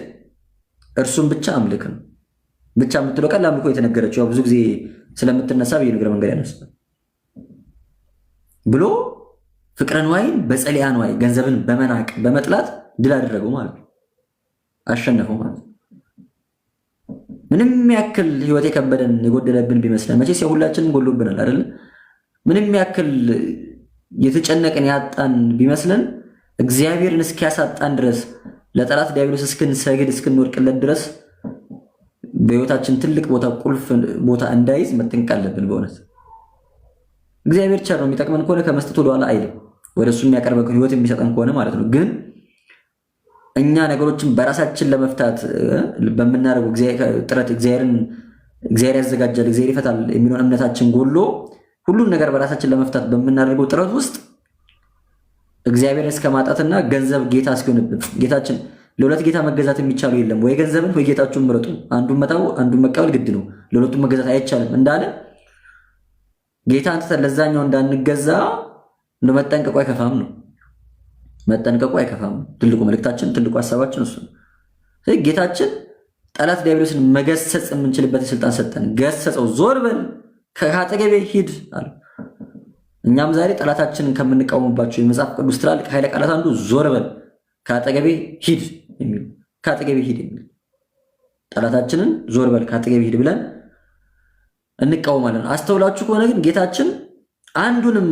እርሱን ብቻ አምልክ ነው። ብቻ የምትለው ቃል አምልኮ የተነገረችው ያው ብዙ ጊዜ ስለምትነሳ በየነገረ መንገድ ያነሳል ብሎ ፍቅረ ነዋይን በጸሊያ ነዋይ ገንዘብን በመናቅ በመጥላት ድል አደረገው ማለት ነው። አሸነፈው ማለት ነው። ምንም ያክል ህይወት የከበደን የጎደለብን ቢመስለን መቼስ ሁላችንም ጎሎብናል አይደል? ምንም ያክል የተጨነቀን ያጣን ቢመስለን እግዚአብሔርን እስኪያሳጣን ድረስ ለጠላት ዲያብሎስ እስክንሰግድ እስክንወድቅለት ድረስ በህይወታችን ትልቅ ቦታ ቁልፍ ቦታ እንዳይዝ መጠንቀቅ አለብን። በእውነት እግዚአብሔር ቸር ነው። የሚጠቅመን ከሆነ ከመስጠት ወደኋላ አይልም። ወደሱ የሚያቀርበን ህይወት የሚሰጠን ከሆነ ማለት ነው። ግን እኛ ነገሮችን በራሳችን ለመፍታት በምናደርገው ጥረት እግዚአብሔር ያዘጋጃል፣ እግዚአብሔር ይፈታል የሚለውን እምነታችን ጎሎ ሁሉን ነገር በራሳችን ለመፍታት በምናደርገው ጥረት ውስጥ እግዚአብሔርን እስከማጣትና ገንዘብ ጌታ እስኪሆንብን ጌታችን ለሁለት ጌታ መገዛት የሚቻለው የለም፣ ወይ ገንዘብን ወይ ጌታችሁን ምረጡ፣ አንዱን መተው አንዱን መቀበል ግድ ነው፣ ለሁለቱም መገዛት አይቻልም እንዳለ ጌታ አንተን ለዛኛው እንዳንገዛ ነው። መጠንቀቁ አይከፋም ነው። መጠንቀቁ አይከፋም። ትልቁ መልእክታችን ትልቁ ሐሳባችን እሱ ነው። ጌታችን ጠላት ዲያብሎስን መገሰጽ የምንችልበት ስልጣን ሰጠን። ገሰጸው፣ ዞር በል ከአጠገቤ ሂድ አለ። እኛም ዛሬ ጠላታችንን ከምንቃወምባቸው የመጽሐፍ ቅዱስ ትላልቅ ኃይለ ቃላት አንዱ ዞር በል ከአጠገቤ ሂድ የሚል ከአጠገቤ ሂድ የሚል ጠላታችንን ዞር በል ከአጠገቤ ሂድ ብለን እንቃወማለን። አስተውላችሁ ከሆነ ግን ጌታችን አንዱንም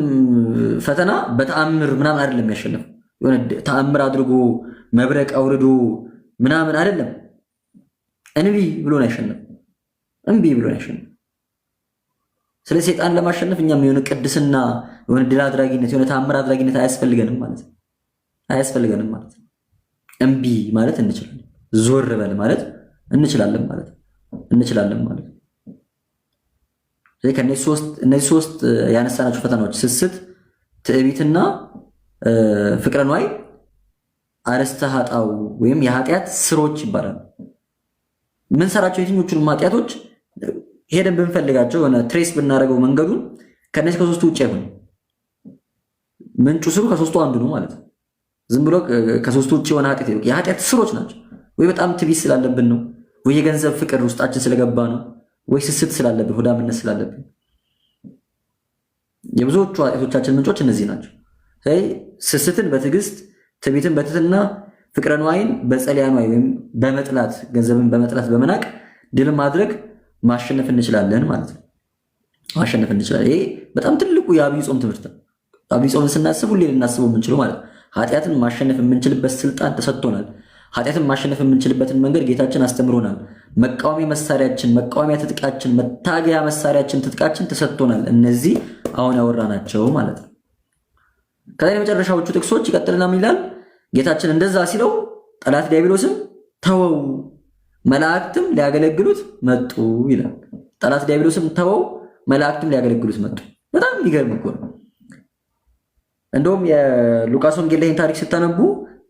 ፈተና በተአምር ምናምን አይደለም ያሸነፈው። የሆነ ተአምር አድርጎ መብረቅ አውርዶ ምናምን አይደለም። እንቢ ብሎ ነው ያሸነፈው። እንቢ ብሎ ነው ያሸነፈው። ስለዚህ ሰይጣን ለማሸነፍ እኛም የሆነ ቅድስና የሆነ ድል አድራጊነት የሆነ ተአምር አድራጊነት አያስፈልገንም ማለት ነው። አያስፈልገንም ማለት ነው። እንቢ ማለት እንችላለን። ዞር በል ማለት እንችላለን ማለት ነው። እንችላለን ማለት ነው። ስለዚህ ከነዚህ ሶስት ያነሳናቸው ፈተናዎች ስስት፣ ትዕቢትና ፍቅረ ነዋይ አርእስተ ኃጣው ወይም የኃጢአት ስሮች ይባላሉ። ምን ሰራቸው የትኞቹንም ኃጢአቶች ሄደን ብንፈልጋቸው ሆነ ትሬስ ብናደርገው መንገዱን ከነዚህ ከሶስቱ ውጭ አይሆንም። ምንጩ ስሩ ከሶስቱ አንዱ ነው ማለት ነው። ዝም ብሎ ከሶስቱ ውጭ የሆነ ኃጢአት የኃጢአት ስሮች ናቸው። ወይ በጣም ትዕቢት ስላለብን ነው፣ ወይ የገንዘብ ፍቅር ውስጣችን ስለገባ ነው፣ ወይ ስስት ስላለብን ሆዳምነት ስላለብን። የብዙዎቹ ኃጢአቶቻችን ምንጮች እነዚህ ናቸው። ስስትን በትዕግስት፣ ትዕቢትን በትህትና፣ ፍቅረ ነዋይን በጸሊያ ነዋይ ወይም በመጥላት ገንዘብን በመጥላት በመናቅ ድል ማድረግ ማሸነፍ እንችላለን ማለት ነው። ማሸነፍ እንችላለን። ይሄ በጣም ትልቁ የአብይ ጾም ትምህርት ነው። አብይ ጾምን ስናስብ ሁሌ ልናስበው የምንችለው ማለት ነው። ኃጢአትን ማሸነፍ የምንችልበት ስልጣን ተሰጥቶናል። ኃጢአትን ማሸነፍ የምንችልበትን መንገድ ጌታችን አስተምሮናል። መቃወሚያ መሳሪያችን፣ መቃወሚያ ትጥቃችን፣ መታገያ መሳሪያችን፣ ትጥቃችን ተሰጥቶናል። እነዚህ አሁን ያወራናቸው ማለት ነው። ከዛ የመጨረሻዎቹ ጥቅሶች ይቀጥልና ምን ይላል? ጌታችን እንደዛ ሲለው ጠላት ዲያብሎስም ተወው፣ መላእክትም ሊያገለግሉት መጡ ይላል። ጠላት ዲያብሎስም ተወው፣ መላእክትም ሊያገለግሉት መጡ። በጣም የሚገርም እኮ ነው። እንደውም የሉቃስ ወንጌል ላይ ታሪክ ስታነቡ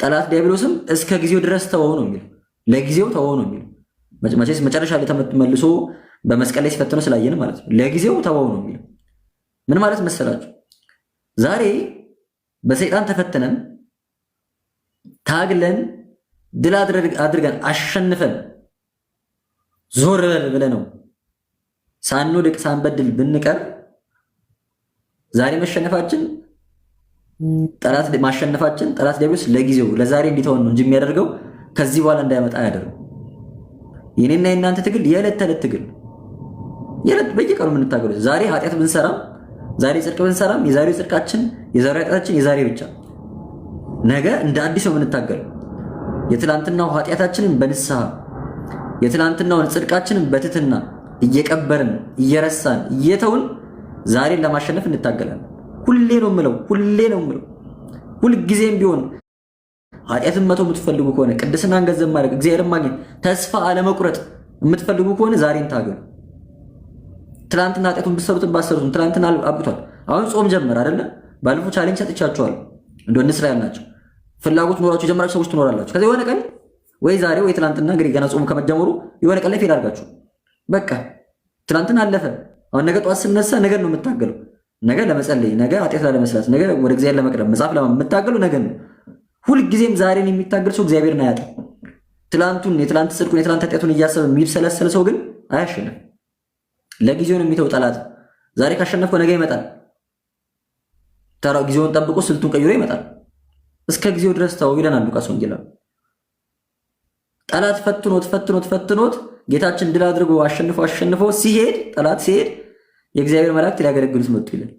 ጠላት ዲያብሎስም እስከ ጊዜው ድረስ ተወው ነው የሚለው። ለጊዜው ተወው ነው የሚለው። መቼስ መጨረሻ ላይ ተመልሶ በመስቀል ላይ ሲፈትነው ስላየን ማለት ነው። ለጊዜው ተወው ነው የሚለው። ምን ማለት መሰላችሁ? ዛሬ በሰይጣን ተፈትነን ታግለን ድል አድርገን አሸንፈን ዞር ብለን ነው ሳንወድቅ ሳንበድል ብንቀር ዛሬ መሸነፋችን ጠላት ማሸነፋችን ጠላት ዲያብሎስ ለጊዜው ለዛሬ እንዲተወን ነው እንጂ የሚያደርገው ከዚህ በኋላ እንዳይመጣ አያደርገው። የኔና የናንተ ትግል የዕለት ተዕለት ትግል የዕለት በየቀኑ የምንታገለው ዛሬ ኃጢአት ብንሰራም ዛሬ ጽድቅ ብንሰራም የዛሬው ጽድቃችን የዛሬው ኃጢአታችን የዛሬ ብቻ። ነገ እንደ አዲስ ነው የምንታገለው። የትላንትናው ኃጢአታችንን በንስሐ የትላንትናውን ጽድቃችንን በትትና እየቀበርን እየረሳን እየተውን ዛሬን ለማሸነፍ እንታገላለን። ሁሌ ነው የምለው ሁልጊዜም ቢሆን ኃጢአትን መተው የምትፈልጉ ከሆነ ቅድስናን ገንዘብ ማድረግ እግዚአብሔርን ማግኘት ተስፋ አለመቁረጥ የምትፈልጉ ከሆነ ዛሬን ታገሉ። ትላንትና ኃጢአቱን ብትሰሩትን ባሰሩትን ትላንትና አብቅቷል። አሁን ጾም ጀመር አይደለ? ባለፈው ቻሌንጅ ሰጥቻችኋለሁ። እንደው እስራኤል ናቸው ፍላጎት ኖራችሁ የጀመራችሁ ሰዎች ትኖራላችሁ። ከዛ የሆነ ቀን ወይ ዛሬ ወይ ትላንትና እንግዲህ ገና ጾም ከመጀመሩ የሆነ ቀን ላይ ፌል አድርጋችሁ በቃ ትላንትና አለፈ። አሁን ነገ ጠዋት ስነሳ ነገ ነው የምታገለው። ነገ ለመጸለይ፣ ነገ ኃጢአት ላለመስራት፣ ነገ ወደ እግዚአብሔር ለመቅረብ መጽሐፍ ለምታገሉ ነገ ነው። ሁልጊዜም ዛሬን የሚታገል ሰው እግዚአብሔርን አያጣም። ትላንቱን የትላንት ጽድቁን የትላንት ኃጢአቱን እያሰበ የሚሰለሰል ሰው ግን አያሸንፍም። ለጊዜው ነው የሚተው ጠላት። ዛሬ ካሸነፈው ነገ ይመጣል። ተራው ጊዜውን ጠብቆ ስልቱን ቀይሮ ይመጣል። እስከ ጊዜው ድረስ ተው ይለናል ሉቃስ ወንጌል። ጠላት ፈትኖት ጌታችን ድል አድርጎ አሸንፎ ሲሄድ ጠላት ሲሄድ የእግዚአብሔር መላእክት ሊያገለግሉት መጡ ይላል።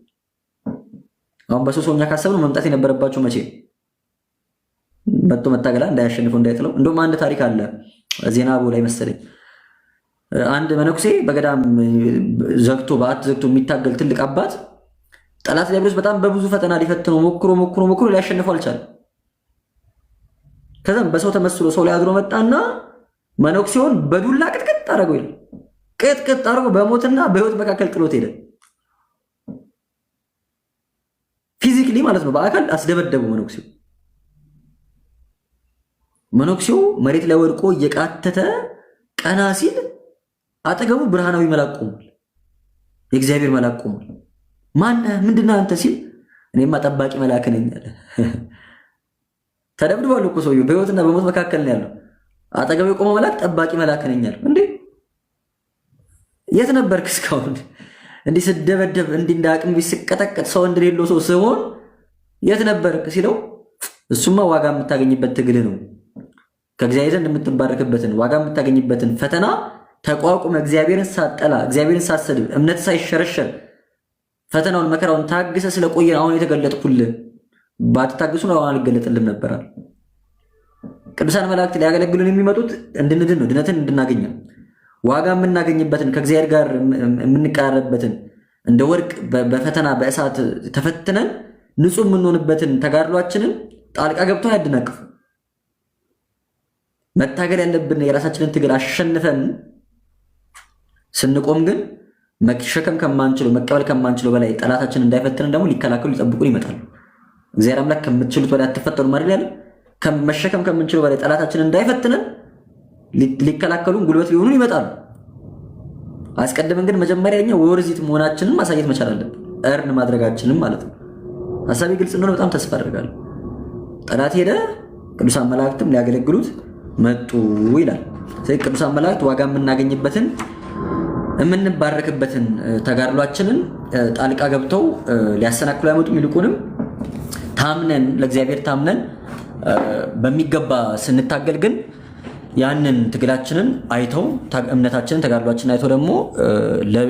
አሁን በሶስተኛ ካሰብነው መምጣት የነበረባቸው መቼ መጥቶ መታገላ እንዳያሸንፈው እንዳይጥለው። እንደውም አንድ ታሪክ አለ ዜና አቦ ላይ መሰለኝ። አንድ መነኩሴ በገዳም ዘግቶ በአት ዘግቶ የሚታገል ትልቅ አባት ጠላት ዲያብሎስ በጣም በብዙ ፈተና ሊፈትነው ሞክሮ ሊያሸንፈው አልቻለም። ከዛም በሰው ተመስሎ ሰው ላይ አድሮ መጣና መነኩሴውን በዱላ ቅጥቅጥ አደረገው ይላል። ቅጥቅጥ አድርጎ በሞትና በህይወት መካከል ጥሎት ሄደ። ፊዚክሊ ማለት ነው፣ በአካል አስደበደቡ መነኩሴው መሬት ላይ ወድቆ እየቃተተ ቀና ሲል አጠገቡ ብርሃናዊ መልአክ ቆሟል። የእግዚአብሔር መልአክ ቆሟል። ማነህ ምንድነው አንተ ሲል እኔማ ጠባቂ መልአክ ነኝ አለ። ተደብድቧል እኮ ሰውየው በህይወትና በሞት መካከል ነው ያለው። አጠገቡ የቆመው መልአክ ጠባቂ መልአክ ነኝ አለ። እንዴ የት ነበርክ እስካሁን? እንዲህ ስደበደብ እንዲህ እንደ አቅም ቢስቀጠቀጥ ሰው እንደሌለው ሰው ሲሆን የት ነበርክ ሲለው እሱማ ዋጋ የምታገኝበት ትግል ነው። ከእግዚአብሔር ዘንድ የምትባረክበትን ዋጋ የምታገኝበትን ፈተና ተቋቁመ እግዚአብሔርን ሳጠላ እግዚአብሔርን ሳሰድብ እምነት ሳይሸረሸር ፈተናውን መከራውን ታግሰ ስለቆየ አሁን የተገለጥኩልህ። ባትታግሱ ነው አሁን አልገለጥልም ነበራል። ቅዱሳን መላእክት ሊያገለግሉን የሚመጡት እንድንድን ነው፣ ድነትን እንድናገኝ ነው። ዋጋ የምናገኝበትን ከእግዚአብሔር ጋር የምንቀራረብበትን እንደ ወርቅ በፈተና በእሳት ተፈትነን ንጹህ የምንሆንበትን ተጋድሏችንን ጣልቃ ገብቶ አያደናቅፉ። መታገል ያለብን የራሳችንን ትግል አሸንፈን ስንቆም ግን መሸከም ከማንችለው መቀበል ከማንችለው በላይ ጠላታችን እንዳይፈትነን ደግሞ ሊከላከሉ ሊጠብቁን ይመጣሉ። እግዚአብሔር አምላክ ከምትችሉት በላይ አትፈተኑ ማለት ያለ ከመሸከም ከምንችለው በላይ ጠላታችን እንዳይፈትነን ሊከላከሉን ጉልበት ሊሆኑን ይመጣሉ። አስቀድመን ግን መጀመሪያኛ ወርዚት መሆናችንን ማሳየት መቻል አለብን። እርን ማድረጋችንን ማለት ነው። ሐሳቤ ግልጽ እንደሆነ በጣም ተስፋ አደርጋለሁ። ጠላት ሄደ፣ ቅዱሳን መላእክትም ሊያገለግሉት መጡ ይላል። ስለዚህ ቅዱሳን መላእክት ዋጋ የምናገኝበትን የምንባረክበትን ተጋድሏችንን ጣልቃ ገብተው ሊያሰናክሉ አይመጡም። ይልቁንም ታምነን ለእግዚአብሔር ታምነን በሚገባ ስንታገል ግን ያንን ትግላችንን አይተው እምነታችንን ተጋድሏችንን አይተው ደግሞ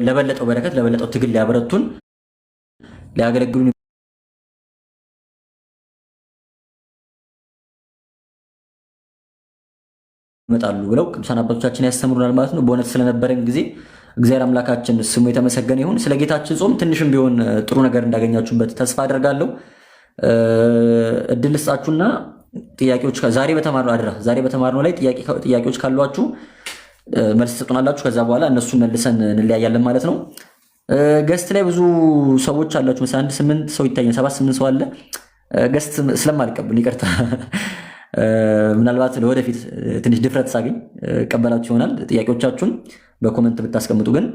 ለበለጠው በረከት ለበለጠው ትግል ሊያበረቱን ሊያገለግሉን ይመጣሉ ብለው ቅዱሳን አባቶቻችን ያስተምሩናል ማለት ነው። በእውነት ስለነበረን ጊዜ እግዚአብሔር አምላካችን ስሙ የተመሰገነ ይሁን። ስለ ጌታችን ጾም ትንሽም ቢሆን ጥሩ ነገር እንዳገኛችሁበት ተስፋ አደርጋለሁ። እድል ልስጣችሁና ጥያቄዎች ዛሬ በተማርነው ላይ ጥያቄዎች ካሏችሁ መልስ ትሰጡናላችሁ። ከዛ በኋላ እነሱን መልሰን እንለያያለን ማለት ነው። ገስት ላይ ብዙ ሰዎች አላችሁ። 8 ሰው ይታየኝ፣ 7-8 ሰው አለ። ገስት ስለማልቀበል ይቅርታ ምናልባት ለወደፊት ትንሽ ድፍረት ሳገኝ ቀበላችሁ ይሆናል። ጥያቄዎቻችሁን በኮመንት ብታስቀምጡ ግን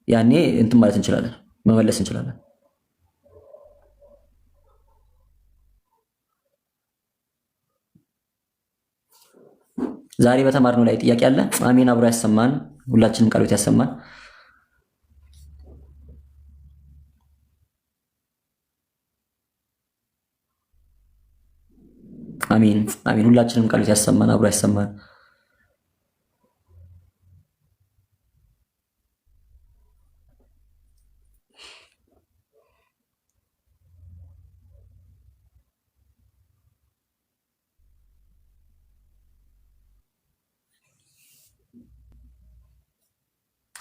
ያኔ እንትን ማለት እንችላለን፣ መመለስ እንችላለን። ዛሬ በተማርነው ላይ ጥያቄ አለ? አሜን። አብሮ ያሰማን፣ ሁላችንም ቃሎት ያሰማን። አሜን አሜን። ሁላችንም ቃሎት ያሰማን፣ አብሮ ያሰማን።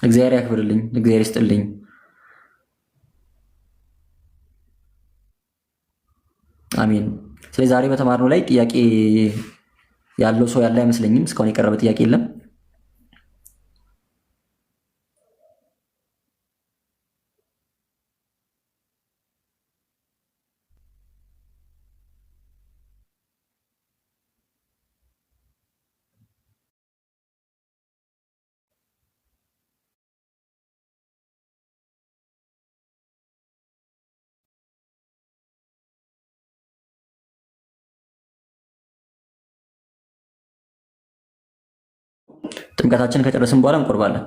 እግዚአብሔር ያክብርልኝ፣ እግዚአብሔር ይስጥልኝ። አሜን። ስለዚህ ዛሬ በተማርነው ላይ ጥያቄ ያለው ሰው ያለ አይመስለኝም። እስካሁን የቀረበ ጥያቄ የለም። ጥምቀታችንን ከጨረስን በኋላ እንቆርባለን።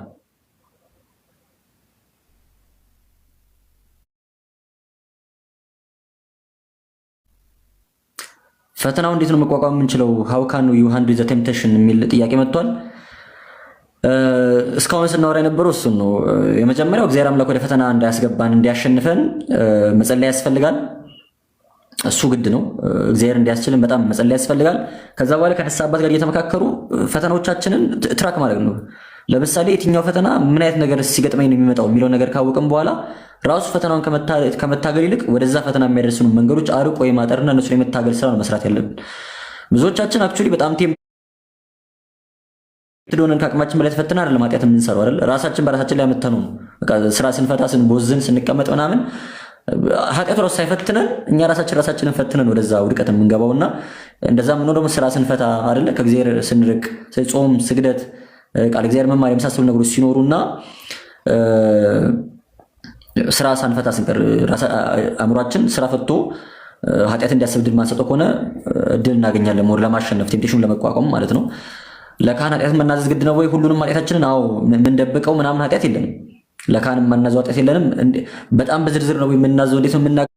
ፈተናው እንዴት ነው መቋቋም የምንችለው? ሃው ካን ዩ ሃንድል ዘ ቴምፕቴሽን የሚል ጥያቄ መጥቷል። እስካሁን ስናወራ የነበረው እሱን ነው። የመጀመሪያው እግዚአብሔር አምላክ ወደ ፈተና እንዳያስገባን እንዲያሸንፈን መጸለይ ያስፈልጋል። እሱ ግድ ነው። እግዚአብሔር እንዲያስችልን በጣም መጸለይ ያስፈልጋል። ከዛ በኋላ ከንስሐ አባት ጋር እየተመካከሩ ፈተናዎቻችንን ትራክ ማድረግ ነው። ለምሳሌ የትኛው ፈተና ምን አይነት ነገር ሲገጥመኝ ነው የሚመጣው የሚለውን ነገር ካወቅም በኋላ ራሱ ፈተናውን ከመታገል ይልቅ ወደዛ ፈተና የሚያደርሱን መንገዶች አርቆ የማጠርና እነሱን የመታገል ስራ ነው መስራት ያለብን። ብዙዎቻችን አክቹዋሊ በጣም ሆነን ከአቅማችን በላይ ተፈትና አይደለም ኃጢአት የምንሰራው አይደል? ራሳችን በራሳችን ላይ ያመተነው ነው። በቃ ስራ ስንፈታ ስንቦዝን ስንቀመጥ ምናምን ኃጢአቱ ራሱ ሳይፈትነን እኛ ራሳችንን ፈትነን ወደዛ ውድቀት የምንገባውና እንደዛ ምን ደግሞ ስራ ስንፈታ አይደለ? ከእግዚአብሔር ስንርቅ ጾም፣ ስግደት፣ ቃል እግዚአብሔር መማር የመሳሰሉ ነገሮች ሲኖሩና ስራ ሳንፈታ ስንቀር አእምሯችን ስራ ፈቶ ኃጢአት እንዲያስብ ድል ማንሰጠው ከሆነ ድል እናገኛለን። ሞር ለማሸነፍ ቴምፕቴሽኑን ለመቋቋም ማለት ነው። ለካህን ኃጢአት መናዘዝ ግድ ነው ወይ? ሁሉንም ኃጢአታችንን አዎ፣ የምንደብቀው ምናምን ኃጢአት የለንም። ለካህን የማናዘው ኃጢአት የለንም። በጣም በዝርዝር ነው የምናዘው። እንዴት ነው የምናገረው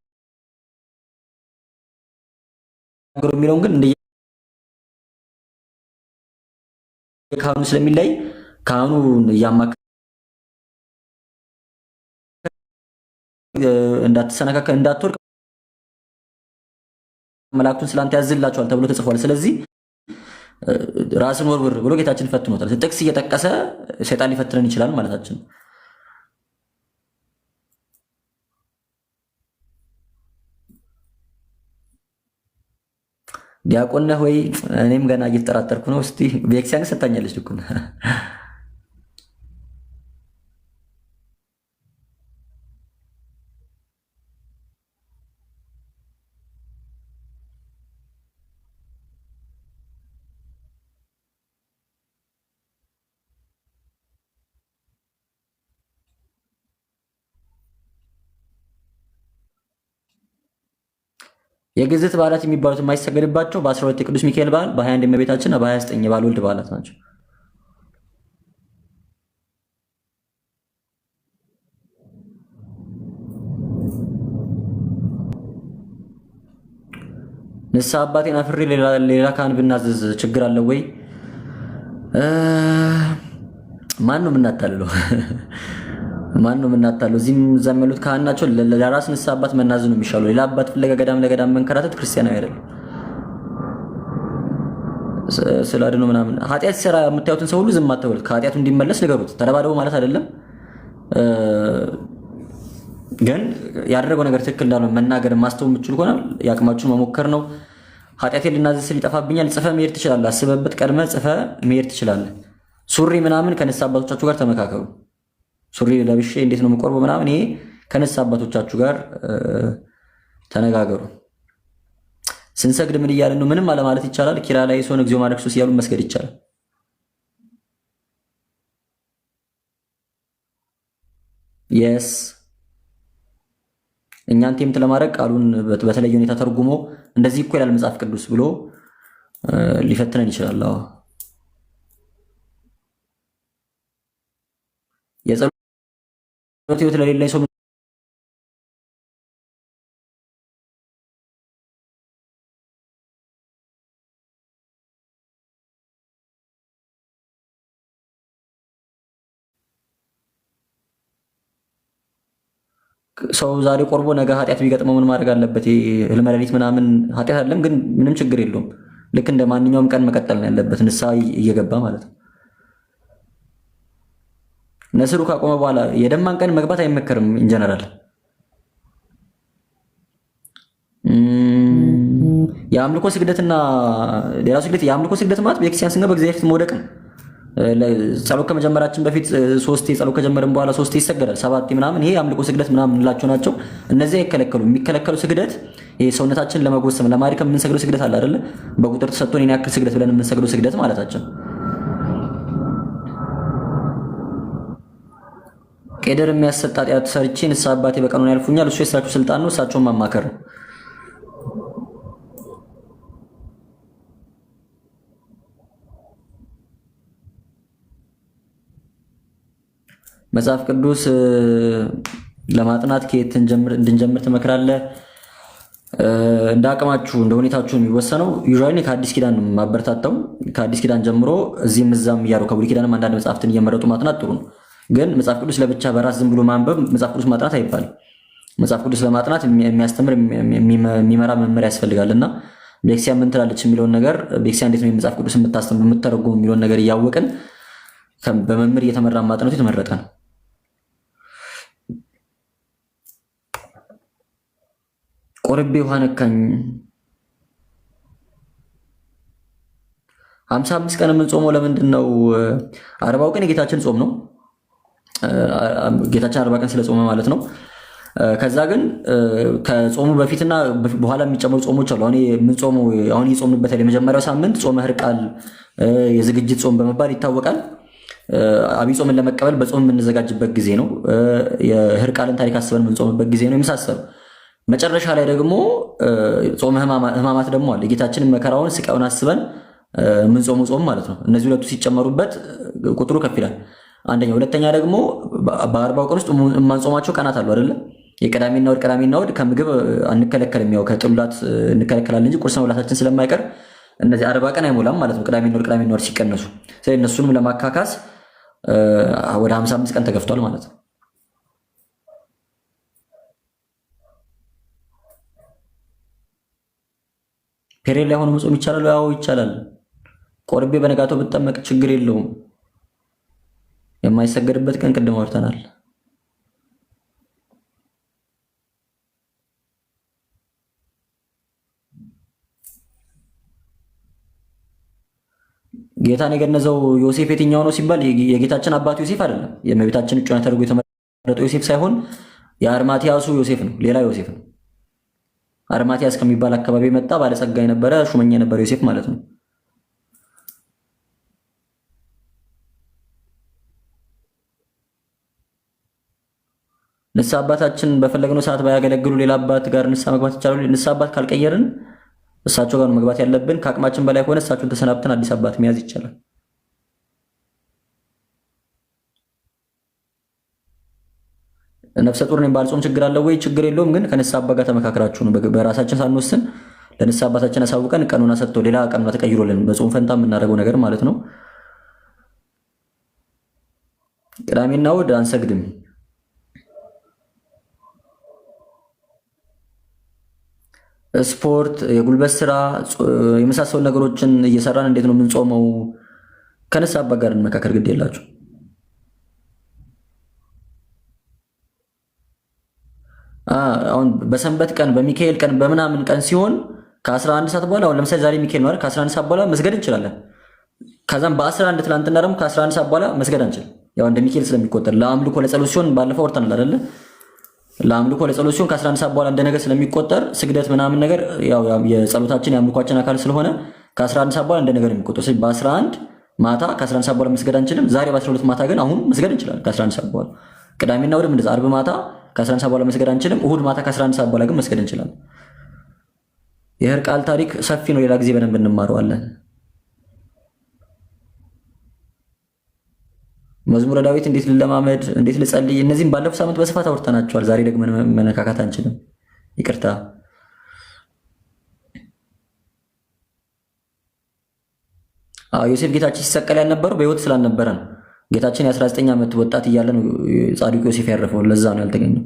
የሚለውን ግን እንደ ካህኑ ስለሚለይ ካህኑ እያማከረ እንዳትሰነካከል እንዳትወርቅ መላእክቱን ስላንተ ያዝላቸዋል ተብሎ ተጽፏል። ስለዚህ ራስን ወርውር ብሎ ጌታችን ፈትኖታል። ጥቅስ እየጠቀሰ ሰይጣን ሊፈትነን ይችላል ማለታችን። ዲያቆን ነህ ወይ? እኔም ገና እየተጠራጠርኩ ነው። እስቲ ቤክሲያን ሰጣኛለች ልኩን የግዝት በዓላት የሚባሉት የማይሰገድባቸው በ12 የቅዱስ ሚካኤል በዓል፣ በ21 የእመቤታችንና በ29 የባለ ወልድ በዓላት ናቸው። ንስሐ አባቴን አፍሬ ሌላ ካህን ብናዘዝ ችግር አለው ወይ? ማን ነው የምናታልለው? ማን ነው የምናታለው? እዚህም እዛም ያሉት ካህን ናቸው። ለራስ ንስሐ አባት መናዘዝ ነው የሚሻለው። ሌላ አባት ፍለጋ ገዳም ለገዳም መንከራተት ክርስቲያናዊ አይደለም። ስላድነው ምናምን ኃጢአት ሲሰራ የምታዩትን ሰው ሁሉ ዝም አትበሉት። ከኃጢአቱ እንዲመለስ ንገሩት። ተደባደቡ ማለት አይደለም፣ ግን ያደረገው ነገር ትክክል እንዳልሆነ መናገር ማስተው የምትችሉ ከሆነ የአቅማችሁን መሞከር ነው። ኃጢአቴን ልናዘዝ ስል ይጠፋብኛል፣ ጽፈህ መሄድ ትችላለህ። አስበበት ቀድመህ ጽፈህ መሄድ ትችላለህ። ሱሪ ምናምን ከንስሐ አባቶቻችሁ ጋር ተመካከሩ። ሱሪ ለብሼ እንዴት ነው የምቆርበው ምናምን፣ ይሄ ከንስሐ አባቶቻችሁ ጋር ተነጋገሩ። ስንሰግድ ምን እያልን ነው? ምንም አለማለት ይቻላል። ኪርያላይሶን እግዚኦ መሐረነ ክርስቶስ እያሉ መስገድ ይቻላል። የስ እኛን ቴምት ለማድረግ ቃሉን በተለየ ሁኔታ ተርጉሞ እንደዚህ እኮ ይላል መጽሐፍ ቅዱስ ብሎ ሊፈትነን ይችላል። አዎ የጸሎት ሕይወት ለሌለኝ ሰው ሰው ዛሬ ቆርቦ ነገ ኃጢአት ቢገጥመው ምን ማድረግ አለበት? ህልመ ሌሊት ምናምን ኃጢአት አይደለም፣ ግን ምንም ችግር የለውም። ልክ እንደ ማንኛውም ቀን መቀጠል ነው ያለበት፣ ንስሐ እየገባ ማለት ነው። ነስሩ ካቆመ በኋላ የደማን ቀን መግባት አይመከርም። ኢንጀነራል የአምልኮ ስግደትና ሌላ ስግደት የአምልኮ ስግደት ማለት በኤክሲያን ስንገባ በእግዚአብሔር ፊት መውደቅ ነው። ጸሎት ከመጀመራችን በፊት ሶስቴ ጸሎት ከጀመርን በኋላ ሶስቴ ይሰገዳል፣ ሰባቴ ምናምን። ይሄ አምልኮ ስግደት ምናምን እንላቸው ናቸው። እነዚህ አይከለከሉ። የሚከለከሉ ስግደት ይሄ ሰውነታችንን ለመጎሰም ለማድረግ የምንሰግደው ስግደት አለ አይደለ? በቁጥር ተሰጥቶን የኔ ያክል ስግደት ብለን የምንሰግደው ስግደት ማለታችን። ቄደር የሚያሰጥ ኃጢአት ሰርቼ ንስሐ አባቴ በቀኑን ያልፉኛል። እሱ የእሳቸው ስልጣን ነው፣ እሳቸውን ማማከር ነው። መጽሐፍ ቅዱስ ለማጥናት ከየት እንድንጀምር ትመክራለህ? እንደ አቅማችሁ እንደ ሁኔታችሁ የሚወሰነው። ዩዥዋሊ ከአዲስ ኪዳን ማበረታታው ከአዲስ ኪዳን ጀምሮ እዚህም እዛም እያሉ ከብሉይ ኪዳንም አንዳንድ መጽሐፍትን እየመረጡ ማጥናት ጥሩ ነው። ግን መጽሐፍ ቅዱስ ለብቻ በራስ ዝም ብሎ ማንበብ መጽሐፍ ቅዱስ ማጥናት አይባልም። መጽሐፍ ቅዱስ ለማጥናት የሚያስተምር የሚመራ መመሪያ ያስፈልጋልና ቤክሲያ ምን ትላለች የሚለውን ነገር ቤክሲያ እንዴት ነው የመጽሐፍ ቅዱስ የምታስተምር የምትተረጉም የሚለውን ነገር እያወቅን በመምህር እየተመራ ማጥናቱ የተመረጠ ነው። ቆርቤ ውሃ ነካኝ። 55 ቀን የምንጾመው ለምንድን ነው? 40 ቀን የጌታችን ጾም ነው። ጌታችን 40 ቀን ስለጾመ ማለት ነው። ከዛ ግን ከጾሙ በፊትና በኋላ የሚጨመሩ ጾሞች አሉ። አሁን የጾምንበት የመጀመሪያው ሳምንት ጾመ ሕርቃል የዝግጅት ጾም በመባል ይታወቃል። አብይ ጾምን ለመቀበል በጾም የምንዘጋጅበት ጊዜ ነው። የሕርቃልን ታሪክ አስበን የምንጾምበት ጊዜ ነው የመሳሰሉ። መጨረሻ ላይ ደግሞ ጾመ ሕማማት ደግሞ አለ። የጌታችንን መከራውን ስቃዩን አስበን የምንጾሙ ጾም ማለት ነው። እነዚህ ሁለቱ ሲጨመሩበት ቁጥሩ ከፍ ይላል። አንደኛ። ሁለተኛ ደግሞ በ40 ቀን ውስጥ የማንጾማቸው ቀናት አሉ አይደለ? የቅዳሜና እሑድ ከምግብ አንከለከልም። ያው ከጥሉላት እንከለከላለን እንጂ ቁርስ መብላታችን ስለማይቀር እነዚህ 40 ቀን አይሞላም ማለት ነው። ቅዳሜና እሑድ ሲቀነሱ። ስለዚህ እነሱንም ለማካካስ ወደ 55 ቀን ተገፍቷል ማለት ነው። ፔሬድ ላይ ሆኖ መጾም ይቻላል? ያው ይቻላል። ቆርቤ በነጋታው ብትጠመቅ ችግር የለውም። የማይሰገድበት ቀን ቅድም አውርተናል። ጌታን የገነዘው ዮሴፍ የትኛው ነው ሲባል የጌታችን አባት ዮሴፍ አይደለም። የእመቤታችን እጮኛ ተደርጎ የተመረጠው ዮሴፍ ሳይሆን የአርማትያሱ ዮሴፍ ነው። ሌላ ዮሴፍ ነው። አርማትያስ ከሚባል አካባቢ የመጣ ባለጸጋ የነበረ ሹመኛ የነበረ ዮሴፍ ማለት ነው። ንስሐ አባታችን በፈለግነው ሰዓት ባያገለግሉ ሌላ አባት ጋር ንስሐ መግባት ይቻላል? ንስሐ አባት ካልቀየርን እሳቸው ጋር መግባት ያለብን። ከአቅማችን በላይ ከሆነ እሳቸውን ተሰናብተን አዲስ አባት መያዝ ይቻላል። ነፍሰ ጡር ነኝ ባልጾም ችግር አለ ወይ? ችግር የለውም። ግን ከንስሐ አባት ጋር ተመካክራችሁ ነው። በራሳችን ሳንወስን ለንስሐ አባታችን አሳውቀን ቀኑና ሰጥቶ ሌላ ቀኑና ተቀይሮልን በጾም ፈንታ የምናደርገው ነገር ማለት ነው። ቅዳሜና እሑድ አንሰግድም። ስፖርት፣ የጉልበት ስራ የመሳሰሉ ነገሮችን እየሰራን እንዴት ነው የምንጾመው? ከንስሐ አባት ጋር እንመካከር። ግድ የላችሁ። አሁን በሰንበት ቀን በሚካኤል ቀን በምናምን ቀን ሲሆን ከ11 ሰዓት በኋላ አሁን ለምሳሌ ዛሬ ሚካኤል ነው አይደል? ከ11 ሰዓት በኋላ መስገድ እንችላለን። ከዛም በ11 ትላንትና ደግሞ ከ11 ሰዓት በኋላ መስገድ አንችልም። ያው እንደ ሚካኤል ስለሚቆጠር ለአምልኮ ለጸሎት ሲሆን ባለፈው ወርተናል አይደለ? ለአምልኮ ለጸሎት ሲሆን ከ11 ሰዓት በኋላ እንደነገር ስለሚቆጠር ስግደት ምናምን ነገር ያው የጸሎታችን የአምልኳችን አካል ስለሆነ ከ11 ሰዓት በኋላ እንደነገር የሚቆጠር። ስለዚህ በ11 ማታ ከ11 ሰዓት በኋላ መስገድ አንችልም። ዛሬ በ12 ማታ ግን አሁን መስገድ እንችላለን ከ11 ሰዓት በኋላ። ቅዳሜና እሑድም እንደዛ ዓርብ ማታ ከ11 ሰዓት በኋላ መስገድ አንችልም። እሑድ ማታ ከ11 ሰዓት በኋላ ግን መስገድ እንችላለን። የሕርቃል ታሪክ ሰፊ ነው። ሌላ ጊዜ በደንብ እንማረዋለን። መዝሙረ ዳዊት እንዴት ልለማመድ፣ እንዴት ልጸልይ፣ እነዚህም ባለፈው ሳምንት በስፋት አውርተናቸዋል። ዛሬ ደግሞ መነካካት አንችልም። ይቅርታ። ዮሴፍ ጌታችን ሲሰቀል ያልነበረው በህይወት ስላልነበረ ነው። ጌታችን የ19 ዓመት ወጣት እያለ ነው ጻድቁ ዮሴፍ ያረፈው። ለዛ ነው ያልተገኘው።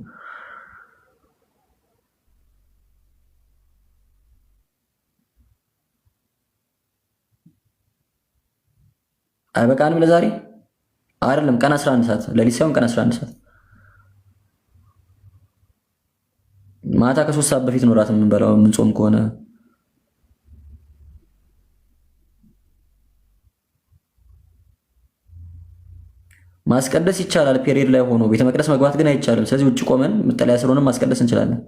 አይበቃንም ለዛሬ አይደለም። ቀን 11 ሰዓት ለሊት ሳይሆን ቀን 11 ሰዓት ማታ ከ3 ሰዓት በፊት ነው እራት የምንበላው የምንጾም ከሆነ። ማስቀደስ ይቻላል ፔሪየድ ላይ ሆኖ፣ ቤተ መቅደስ መግባት ግን አይቻልም። ስለዚህ ውጭ ቆመን መጠለያ ስለሆነ ማስቀደስ እንችላለን።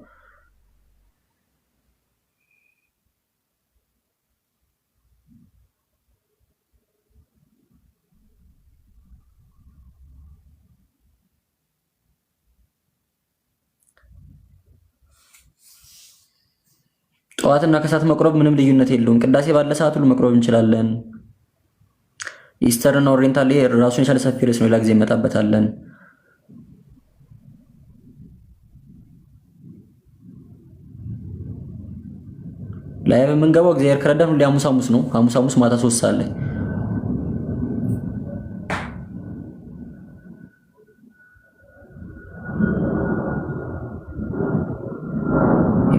ጠዋትና ከሰዓት መቁረብ ምንም ልዩነት የለውም። ቅዳሴ ባለ ሰዓት ሁሉ መቁረብ እንችላለን። ኢስተርን እና ኦሪየንታል ይሄ ራሱን የቻለ ሰፊ ርዕስ ነው። ሌላ ጊዜ እንመጣበታለን። ላይ የምንገባው እግዚአብሔር ከረዳን ሁሌ ሐሙስ ሐሙስ ነው። ሐሙስ ሐሙስ ማታ 3 ሰዓት ላይ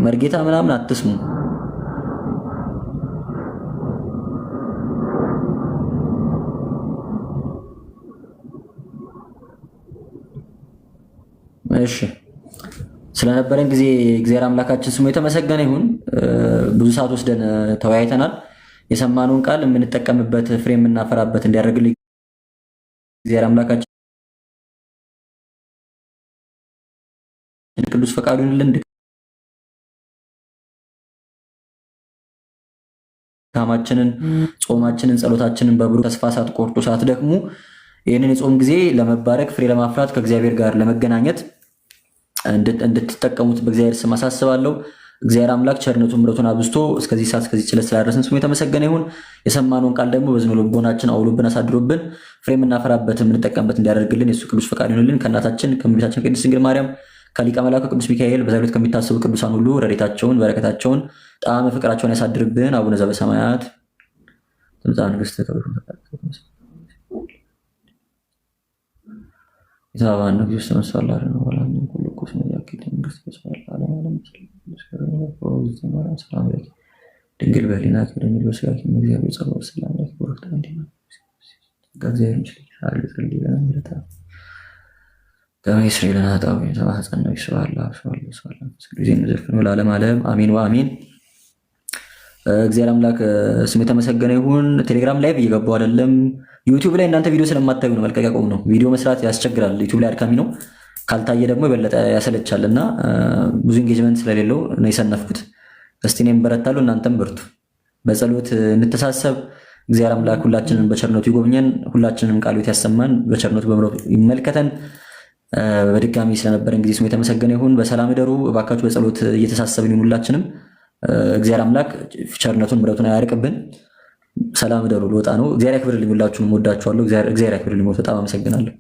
መርጌታ ምናምን አትስሙ። እሺ ስለነበረን ጊዜ እግዚአብሔር አምላካችን ስሙ የተመሰገነ ይሁን። ብዙ ሰዓት ወስደን ተወያይተናል። የሰማነውን ቃል የምንጠቀምበት ፍሬ የምናፈራበት እንዲያደርግልኝ እግዚአብሔር አምላካችን ቅዱስ ፈቃዱ ይሁንልን። ድካማችንን፣ ጾማችንን፣ ጸሎታችንን በብሩህ ተስፋ ሳትቆርጡ ሳትደክሙ ይህንን የጾም ጊዜ ለመባረክ ፍሬ ለማፍራት ከእግዚአብሔር ጋር ለመገናኘት እንድትጠቀሙት በእግዚአብሔር ስም አሳስባለሁ። እግዚአብሔር አምላክ ቸርነቱን ምሕረቱን አብዝቶ እስከዚህ ሰዓት እስከዚህ ችለት ስላደረሰን ስሙ የተመሰገነ ይሁን። የሰማነውን ቃል ደግሞ በዝኑ ልቦናችን አውሎብን አሳድሮብን ፍሬ የምናፈራበት የምንጠቀምበት እንዲያደርግልን የሱ ቅዱስ ፈቃድ ይሁንልን። ከእናታችን ከእመቤታችን ቅድስት ድንግል ማርያም ከሊቀ መላእክት ቅዱስ ሚካኤል በዛሬው ዕለት ከሚታሰቡ ቅዱሳን ሁሉ ረድኤታቸውን በረከታቸውን ጣዕመ ፍቅራቸውን ያሳድርብን። አቡነ ዘበሰማያት ትምጻእ መንግሥትከ ኢታባን ንጉሥ ተመስዋዕት ነው ወላን ሁሉ ቁስ ነው ያኪት መንግስት ተመስዋዕት ዓለም ዓለም ሰላም ለኪ ድንግል በሊናት ድንግል በስጋኪ እግዚአብሔር ጸሎት ሰላም ለኪ ወርታ እንዲና እግዚአብሔር ይችላል ይፈልጋል ምረታ ከመይ ስሪለና ታው ተባህፀና ይስዋላ ሷል ሷል ስለዚህ እንዘፍን ለዓለም ዓለም አሜን ወአሜን። እግዚአብሔር አምላክ ስሙ የተመሰገነ ይሁን። ቴሌግራም ላይቭ እየገባው አይደለም። ዩቲዩብ ላይ እናንተ ቪዲዮ ስለማታዩ ነው መልቀቂያ ቆም ነው። ቪዲዮ መስራት ያስቸግራል። ዩቲዩብ ላይ አድካሚ ነው። ካልታየ ደግሞ የበለጠ ያሰለቻልና ብዙ ኢንጌጅመንት ስለሌለው ነው የሰነፍኩት። እስቲ እኔም በረታለሁ፣ እናንተም በርቱ። በጸሎት እንተሳሰብ። እግዚአብሔር አምላክ ሁላችንን በቸርነቱ ይጎብኘን። ሁላችንንም ቃሉት ያሰማን፣ በቸርነቱ በምሕረቱ ይመልከተን። በድጋሚ ስለነበረን ጊዜ ስሙ የተመሰገነ ይሁን። በሰላም እደሩ እባካችሁ። በጸሎት እየተሳሰብን ሁላችንም እግዚአብሔር አምላክ ቸርነቱን ምሕረቱን አያርቅብን። ሰላም እደሩ። ልወጣ ነው። እግዚአብሔር ያክብርልኝ። ሁላችሁንም ወዳችኋለሁ። እግዚአብሔር ያክብርልኝ። በጣም አመሰግናለሁ።